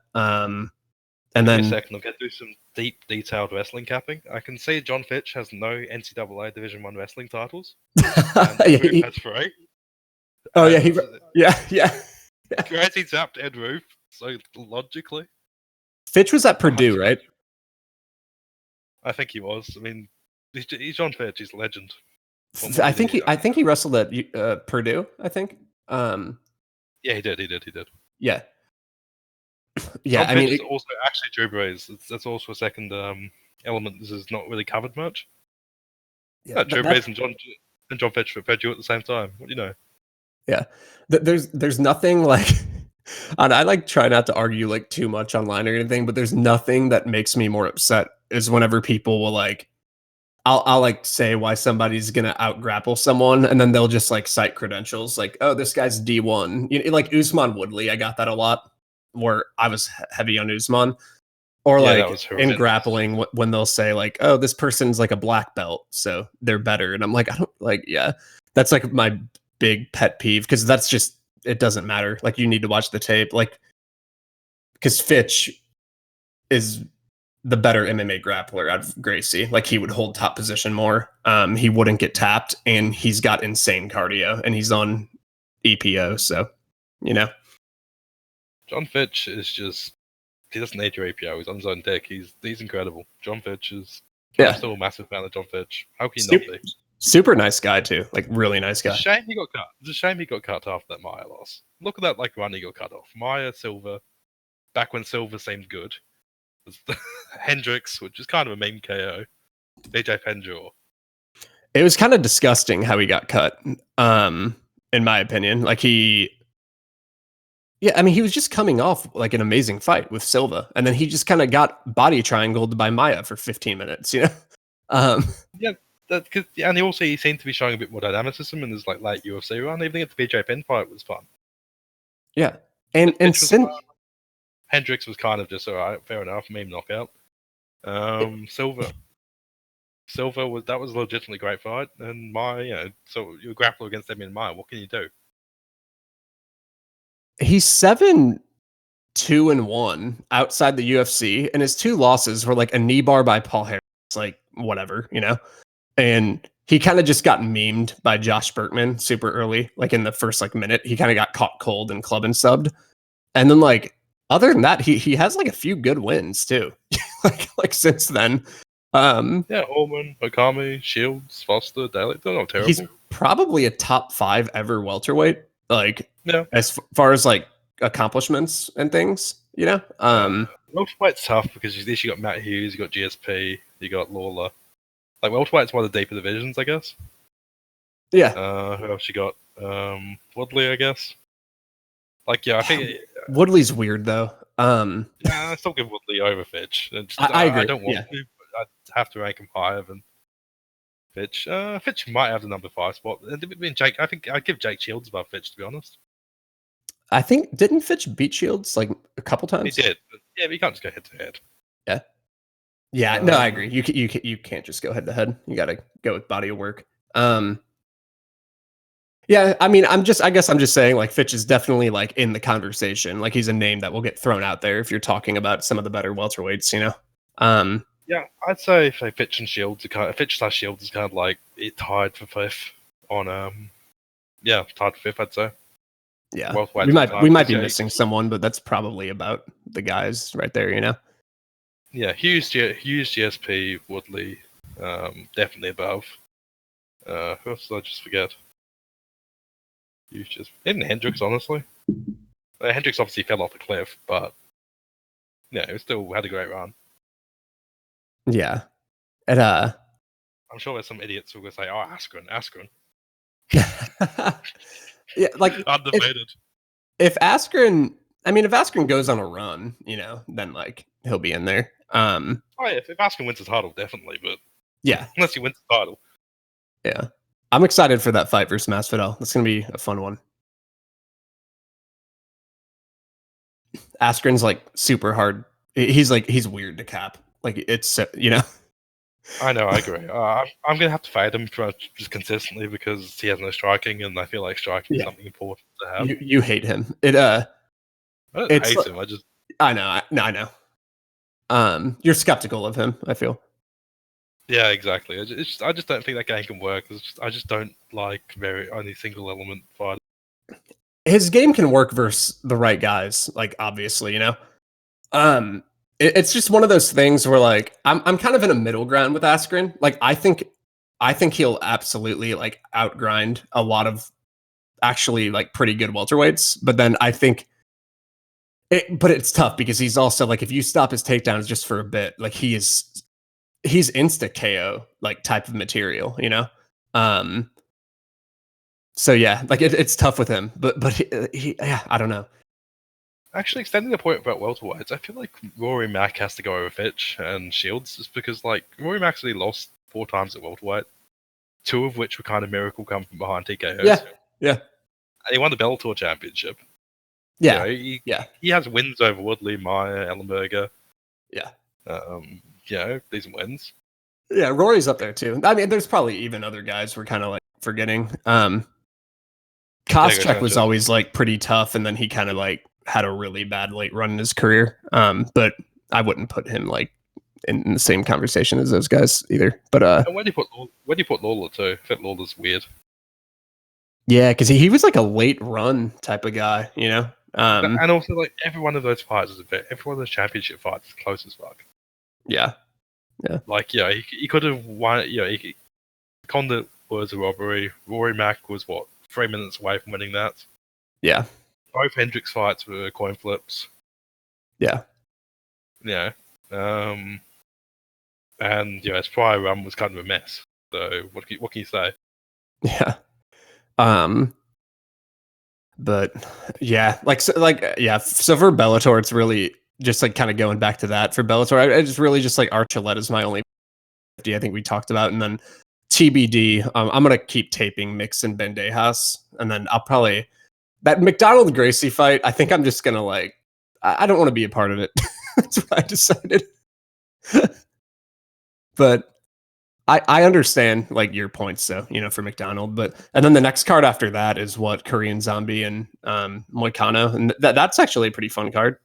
Speaker 3: And then
Speaker 2: in a second, I'll get through some deep, detailed wrestling capping. I can see Jon Fitch has no NCAA Division I wrestling titles. And Roof has 3.
Speaker 3: Oh yeah.
Speaker 2: Gracie tapped Ed Roof, so logically.
Speaker 3: Fitch was at Purdue, right?
Speaker 2: I think he was. I mean, he's Jon Fitch. He's a legend.
Speaker 3: I think he wrestled at Purdue. I think.
Speaker 2: Yeah, he did.
Speaker 3: Yeah.
Speaker 2: Jon
Speaker 3: I
Speaker 2: Fitch
Speaker 3: mean,
Speaker 2: is also actually Drew Brees. That's also a second element. This is not really covered much.
Speaker 3: yeah,
Speaker 2: Drew Brees and Jon Fitch were Purdue at the same time. What do you know?
Speaker 3: Yeah, there's nothing like, and I like try not to argue like too much online or anything, but there's nothing that makes me more upset is whenever people will like, I'll like say why somebody's gonna out grapple someone, and then they'll just like cite credentials like, oh, this guy's D1, like Usman Woodley. I got that a lot, where I was heavy on Usman, or
Speaker 2: Yeah,
Speaker 3: like
Speaker 2: that was
Speaker 3: in
Speaker 2: horrendous.
Speaker 3: grappling when they'll say like, oh, this person's like a black belt, so they're better, and I'm like, I don't like, yeah, that's like my big pet peeve because that's just, it doesn't matter. Like you need to watch the tape, like because Fitch is the better MMA grappler out of Gracie. Like he would hold top position more. He wouldn't get tapped, and he's got insane cardio, and he's on EPO. So,
Speaker 2: Jon Fitch is just, he doesn't need your APO. He's on his own deck. He's incredible. Jon Fitch is.
Speaker 3: Yeah.
Speaker 2: I'm still a massive fan of Jon Fitch. How can you not be?
Speaker 3: Super nice guy too. Like really nice guy.
Speaker 2: It's a shame he got cut. It's a shame he got cut after that Maya loss. Look at that like run he got cut off. Maya, Silva, back when Silva seemed good. Hendricks, which is kind of a meme KO. BJ Penn.
Speaker 3: It was kind of disgusting how he got cut. In my opinion, like he was just coming off like an amazing fight with Silva, and then he just kind of got body triangled by Maya for 15 minutes.
Speaker 2: Yeah. And he seemed to be showing a bit more dynamicism in his like late UFC run. Even the BJ Penn fight was fun.
Speaker 3: Yeah, and
Speaker 2: Hendricks was kind of just alright, fair enough, meme knockout. Silva was a legitimately great fight, and so you grapple against him in Maya. What can you do?
Speaker 3: He's 7-2-1 outside the UFC, and his 2 losses were like a knee bar by Paul Harris, like whatever, And he kind of just got memed by Josh Berkman super early, like in the first like minute. He kind of got caught cold and club and subbed. And then like other than that, he has like a few good wins too. like since then.
Speaker 2: Holman, Okami, Shields, Foster, Daly, they're not terrible.
Speaker 3: He's probably a top 5 ever welterweight. Like as far as like accomplishments and things,
Speaker 2: welterweight's tough because you got Matt Hughes, you got GSP, you got Lawler. Like welterweight's one of the deeper divisions, I guess.
Speaker 3: Yeah.
Speaker 2: Who else you got? Woodley, I guess. Like I think
Speaker 3: Woodley's weird though.
Speaker 2: I still give Woodley over Fitch.
Speaker 3: I agree.
Speaker 2: I don't want to, but I have to rank him higher than Fitch. Fitch might have the number 5 spot. And Jake, I think I'd give Jake Shields above Fitch, to be honest.
Speaker 3: I think didn't Fitch beat Shields like a couple times?
Speaker 2: He did. But you can't just go head to head.
Speaker 3: Yeah. Yeah, no, I agree. You can't just go head to head. You got to go with body of work. Yeah, I mean, I guess I'm just saying like Fitch is definitely like in the conversation. Like he's a name that will get thrown out there if you're talking about some of the better welterweights,
Speaker 2: Yeah, I'd say Fitch and Shields are Fitch/Shields is kind of like it tied for 5th on tied for 5th, I'd say.
Speaker 3: Yeah. We might be missing someone, but that's probably about the guys right there,
Speaker 2: Yeah, Hughes, GSP, Woodley, definitely above. Who else did I just forget? Hughes, even Hendricks, honestly. Hendricks obviously fell off a cliff, but he still had a great run.
Speaker 3: Yeah, and
Speaker 2: I'm sure there's some idiots who will say, "Oh, Askren."
Speaker 3: Yeah, like
Speaker 2: undebated.
Speaker 3: If Askren goes on a run, then like he'll be in there.
Speaker 2: If Askren wins the title, definitely. But
Speaker 3: yeah,
Speaker 2: unless he wins the title.
Speaker 3: Yeah, I'm excited for that fight versus Masvidal. That's gonna be a fun one. Askren's like super hard. He's weird to cap. Like it's
Speaker 2: I know, I agree. I'm gonna have to fade him just consistently because he has no striking, and I feel like striking is something important to have.
Speaker 3: You hate him. I don't hate him. I know. You're skeptical of him, I feel.
Speaker 2: Yeah, exactly. I just don't think that game can work. I just don't like only single element fight.
Speaker 3: His game can work versus the right guys, like obviously, it's just one of those things where like I'm kind of in a middle ground with Askren. Like I think he'll absolutely like outgrind a lot of actually like pretty good welterweights, but then I think but it's tough because he's also like if you stop his takedowns just for a bit, like he's insta KO like type of material, you know. So yeah, like it's tough with him, but he yeah, I don't know.
Speaker 2: Actually, extending the point about welterweights, I feel like Rory Mack has to go over Fitch and Shields, just because like Rory Mack's only lost 4 times at welterweight, 2 of which were kind of miracle come from behind TKOs.
Speaker 3: Yeah.
Speaker 2: And he won the Bellator championship.
Speaker 3: Yeah,
Speaker 2: you know, he has wins over Woodley, Meyer, Ellenberger.
Speaker 3: Yeah.
Speaker 2: You know, decent wins.
Speaker 3: Yeah, Rory's up there too. I mean, there's probably even other guys we're kind of like forgetting. Koscheck was always like pretty tough, and then he kind of like had a really bad late run in his career. But I wouldn't put him like in the same conversation as those guys either. But
Speaker 2: and where do you put Lawler too? I think Lawler's weird.
Speaker 3: Yeah, because he was like a late run type of guy, you know.
Speaker 2: And also like every one of those fights is every one of those championship fights is close as fuck.
Speaker 3: Yeah.
Speaker 2: Like he could have won. Condit was a robbery. Rory Mack was 3 minutes away from winning that.
Speaker 3: Yeah.
Speaker 2: Both Hendricks fights were coin flips.
Speaker 3: Yeah.
Speaker 2: Yeah. And his prior run was kind of a mess. So what can you say?
Speaker 3: Yeah. But yeah, so for Bellator, it's really just like kind of going back to that for Bellator. I just really just like Archuleta is my only 50. I think we talked about, and then TBD. I'm gonna keep taping Mix and Bandejas, and then I'll probably that McDonald Gracie fight. I think I'm just gonna like I don't want to be a part of it. That's what I decided. But I understand like your points though, you know, for McDonald, and then the next card after that is what Korean Zombie and Moicano, and that's actually a pretty fun card.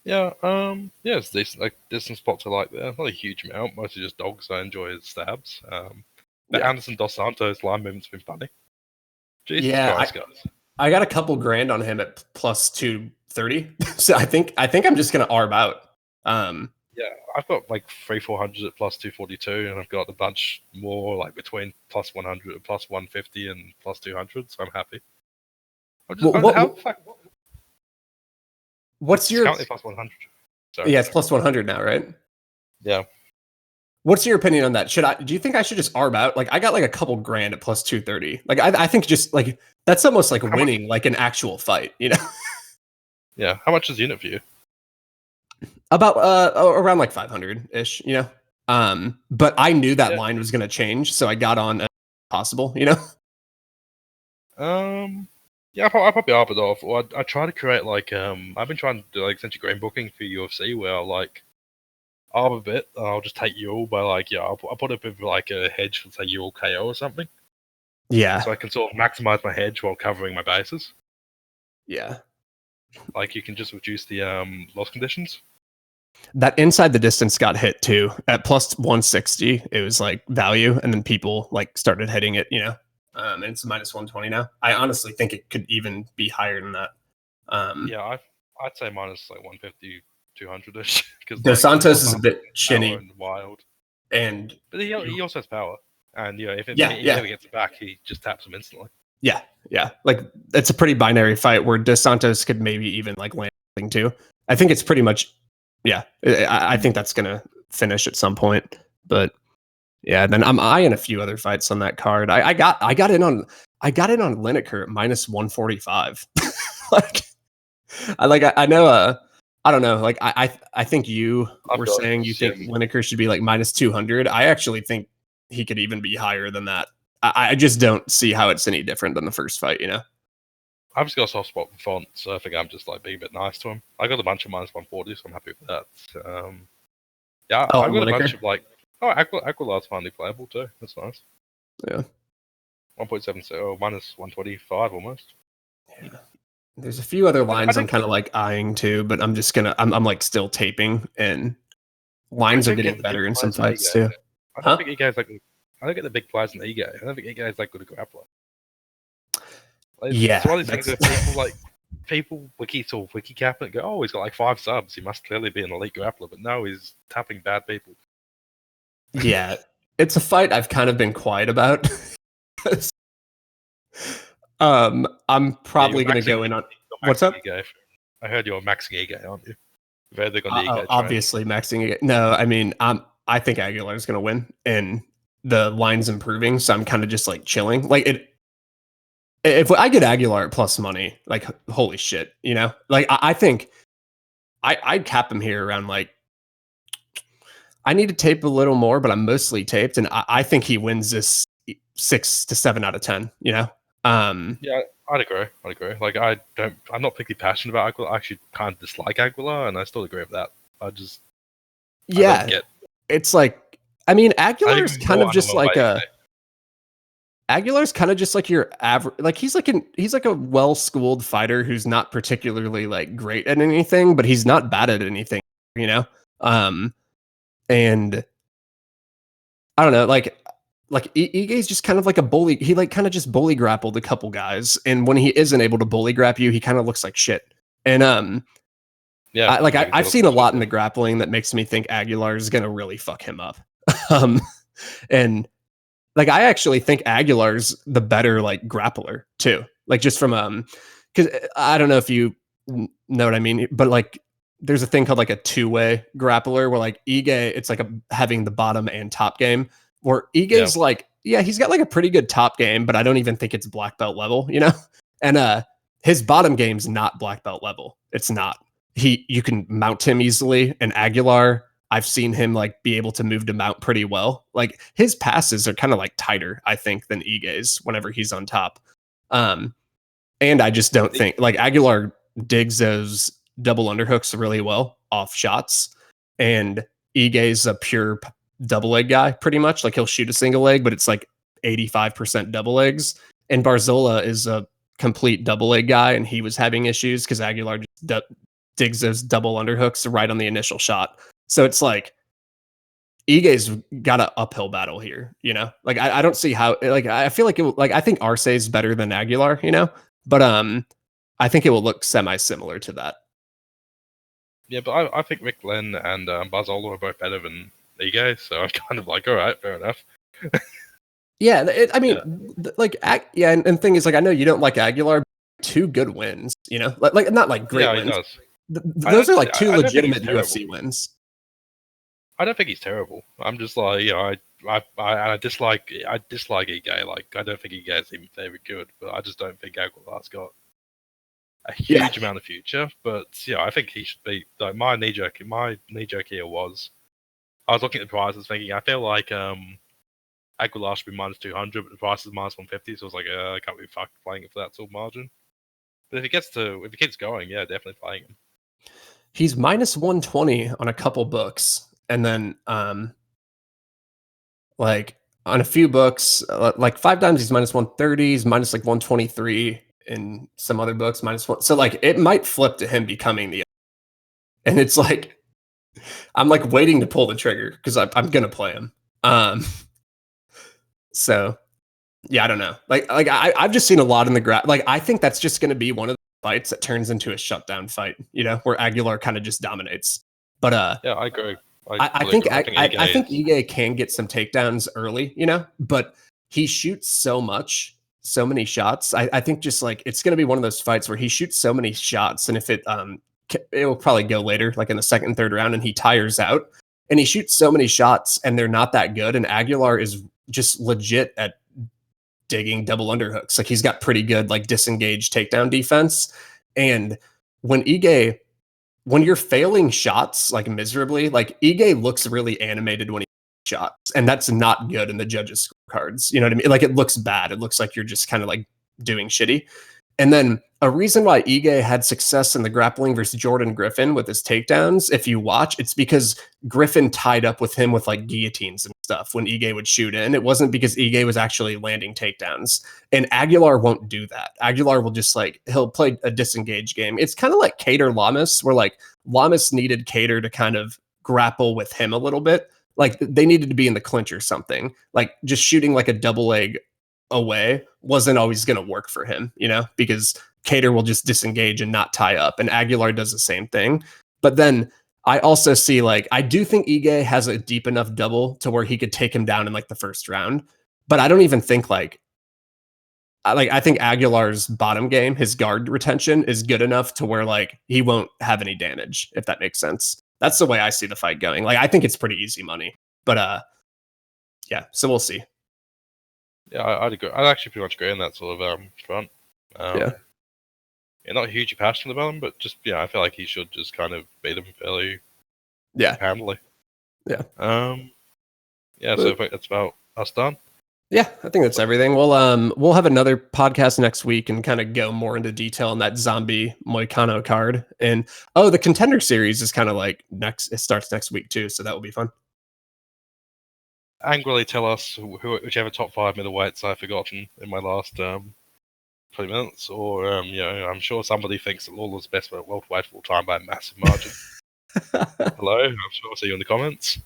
Speaker 2: Yeah, it's decent. Like there's some spots I like there. Not a huge amount, mostly just dogs. I enjoy his stabs. The Anderson Dos Santos line movement's been funny. Jesus Christ, guys!
Speaker 3: I got a couple grand on him at plus 230, so I think I'm just gonna arb out.
Speaker 2: Yeah, I've got like 300-400 at plus 242, and I've got a bunch more like between plus 100 and plus 150 and plus 200. So I'm happy.
Speaker 3: What's your
Speaker 2: plus 100? Sorry,
Speaker 3: yeah, it's plus 100 now, right?
Speaker 2: Yeah.
Speaker 3: What's your opinion on that? Do you think I should just arb out? Like I got like a couple grand at plus 230. Like I think just like that's almost like winning like an actual fight, you know?
Speaker 2: Yeah. How much is the unit for you?
Speaker 3: About around like 500-ish, you know. But I knew that line was gonna change, so I got on as possible, you know.
Speaker 2: Yeah, I'll probably arb it off. Or I try to create like I've been trying to do like essentially green booking for UFC where I'll like arb a bit and I'll just take you all by like I'll put up with like a hedge for say you all KO or something.
Speaker 3: Yeah.
Speaker 2: So I can sort of maximize my hedge while covering my bases.
Speaker 3: Yeah.
Speaker 2: Like you can just reduce the loss conditions.
Speaker 3: That inside the distance got hit too at plus 160. It was like value, and then people like started hitting it, you know. And it's minus 120 now. I honestly think it could even be higher than that.
Speaker 2: Yeah, I'd say minus like 150, 200-ish. Because
Speaker 3: Dos Santos is a bit chinny
Speaker 2: and wild,
Speaker 3: but
Speaker 2: he also has power. And if he ever gets it back, he just taps him instantly.
Speaker 3: Yeah. Like it's a pretty binary fight where Dos Santos could maybe even like land something too. I think it's pretty much. Yeah, I think that's gonna finish at some point, but yeah. Then I'm eyeing a few other fights on that card. I got in on Lineker at minus 145. I know. I don't know. Like I think you were saying you think Lineker should be like minus 200. I actually think he could even be higher than that. I just don't see how it's any different than the first fight. You know.
Speaker 2: I've just got a soft spot for Font, so I think I'm just like being a bit nice to him. I got a bunch of minus 140, so I'm happy with that. Yeah, I've got a bunch of like Aquilar's finally playable too. That's nice.
Speaker 3: Yeah.
Speaker 2: 1.7 minus 125 almost.
Speaker 3: Yeah. There's a few other lines I'm kind of like eyeing too, but I'm just gonna I'm like still taping, and lines are getting better in some fights too.
Speaker 2: I don't think Ego's like I don't get the big players in Ego. I don't think Ego's like good a grappler. It's one of these things where people wiki cap it, go, oh, he's got like 5 subs. He must clearly be an elite grappler, but no, he's tapping bad people.
Speaker 3: Yeah, it's a fight I've kind of been quiet about. I'm probably going to go in on what's up.
Speaker 2: Ige. I heard you're maxing Ige, aren't you? Very big on the Ige train.
Speaker 3: Obviously, maxing Ige. No, I mean, I think Aguilar's going to win, and the line's improving, so I'm kind of just like chilling. Like if I get Aguilar at plus money, like holy shit, you know? Like I think I'd cap him here around like I need to tape a little more, but I'm mostly taped, and I think he wins this 6 to 7 out of 10. You know?
Speaker 2: Yeah, I'd agree. Like I'm not particularly passionate about Aguilar. I actually kind of dislike Aguilar, and I still agree with that.
Speaker 3: It's like Aguilar's kind of just like Aguilar's kind of just like your average. Like he's like a well-schooled fighter who's not particularly like great at anything, but he's not bad at anything. You know? And I don't know, like Ige's just kind of like a bully. He like kind of just bully grappled a couple guys, and when he isn't able to bully grab you, he kind of looks like shit. And I've seen a lot in the grappling that makes me think Aguilar is gonna really fuck him up. And like I actually think Aguilar's the better like grappler too. Like just from because I don't know if you know what I mean, but like there's a thing called like a two-way grappler where like Ige, it's like having the bottom and top game. Where Ige's like, yeah, he's got like a pretty good top game, but I don't even think it's black belt level, you know? And his bottom game's not black belt level. It's not. You can mount him easily, and Aguilar, I've seen him like be able to move to mount pretty well. Like his passes are kind of like tighter, I think, than Ige's whenever he's on top. And I just don't think like Aguilar digs those double underhooks really well off shots, and Ige's a pure double leg guy pretty much. Like he'll shoot a single leg, but it's like 85% double legs. And Barzola is a complete double leg guy, and he was having issues because Aguilar just digs those double underhooks right on the initial shot. So it's like Ige's got an uphill battle here, you know? Like I don't see how, like I feel like I think Arce's better than Aguilar, you know? But I think it will look semi-similar to that.
Speaker 2: Yeah, but I think Rick Glenn and Barzola are both better than Ige, so I'm kind of like, all right, fair enough.
Speaker 3: Yeah, and the thing is, like, I know you don't like Aguilar, but 2 good wins, you know? Like not like great wins.
Speaker 2: He does.
Speaker 3: Those are like 2 legitimate UFC wins.
Speaker 2: I don't think he's terrible. I'm just like, you know, I dislike Ige. Like, I don't think Ige is even very good, but I just don't think Aguilar's got a huge amount of future. But yeah, I think he should be. Like my knee jerk here was, I was looking at the prices, thinking I feel like Aguilar should be minus 200, but the price is minus 150. So I was like, I can't be fucked playing it for that sort of margin. But if he keeps going, yeah, definitely playing him.
Speaker 3: He's minus 120 on a couple books. And then, like on a few books, like 5 times he's minus 130, he's minus like 123 in some other books, minus 1. So like it might flip to him becoming the. And it's like, I'm like waiting to pull the trigger because I'm gonna play him. So yeah, I don't know. Like I've just seen a lot in the like I think that's just gonna be one of the fights that turns into a shutdown fight, you know, where Aguilar kind of just dominates. But
Speaker 2: yeah, I agree.
Speaker 3: I think Ige can get some takedowns early, you know, but he shoots so many shots. I think just like it's going to be one of those fights where he shoots so many shots, and if it will probably go later, like in the 2nd, 3rd round, and he tires out, and he shoots so many shots, and they're not that good. And Aguilar is just legit at digging double underhooks. Like he's got pretty good like disengaged takedown defense, and when you're failing shots like miserably, like Ige looks really animated when he shots, and that's not good in the judges' scorecards. You know what I mean? Like it looks bad. It looks like you're just kind of like doing shitty. And then a reason why Ige had success in the grappling versus Jordan Griffin with his takedowns, if you watch, it's because Griffin tied up with him with like guillotines and stuff when Ige would shoot in. It wasn't because Ige was actually landing takedowns. And Aguilar won't do that. Aguilar will just like, he'll play a disengaged game. It's kind of like Cater Lamas, where like Lamas needed Cater to kind of grapple with him a little bit. Like they needed to be in the clinch or something. Like just shooting like a double leg away wasn't always going to work for him, you know, because Kattar will just disengage and not tie up, and Aguilar does the same thing. But then I also see, like, I do think Ige has a deep enough double to where he could take him down in like the first round. But I don't even think I think Aguilar's bottom game, his guard retention, is good enough to where like he won't have any damage, if that makes sense. That's the way I see the fight going. Like, I think it's pretty easy money. But yeah, so we'll see.
Speaker 2: Yeah, I'd agree. I'd actually pretty much agree on that sort of front.
Speaker 3: Yeah.
Speaker 2: Not hugely passionate about him, but just I feel like he should just kind of beat him fairly handily.
Speaker 3: Yeah.
Speaker 2: Yeah, so I think that's about us done.
Speaker 3: Yeah, I think that's everything. We'll have another podcast next week and kind of go more into detail on that zombie Moicano card. And the Contender Series is kind of like next. It starts next week too, so that will be fun.
Speaker 2: Angrily tell us whichever top 5 middleweights I've forgotten in my last 20 minutes, or I'm sure somebody thinks that Lawler's best welterweight of all time by a massive margin. Hello, I'm sure I'll see you in the comments.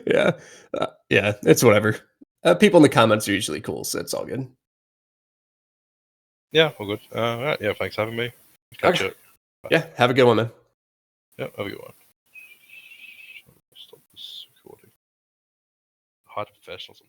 Speaker 3: Yeah, it's whatever. People in the comments are usually cool, so it's all good.
Speaker 2: Yeah, all good. Right, yeah, thanks for having me. Catch you.
Speaker 3: Yeah, have a good one, man.
Speaker 2: Yeah, have a good one. Stop this recording. Hide professionalism.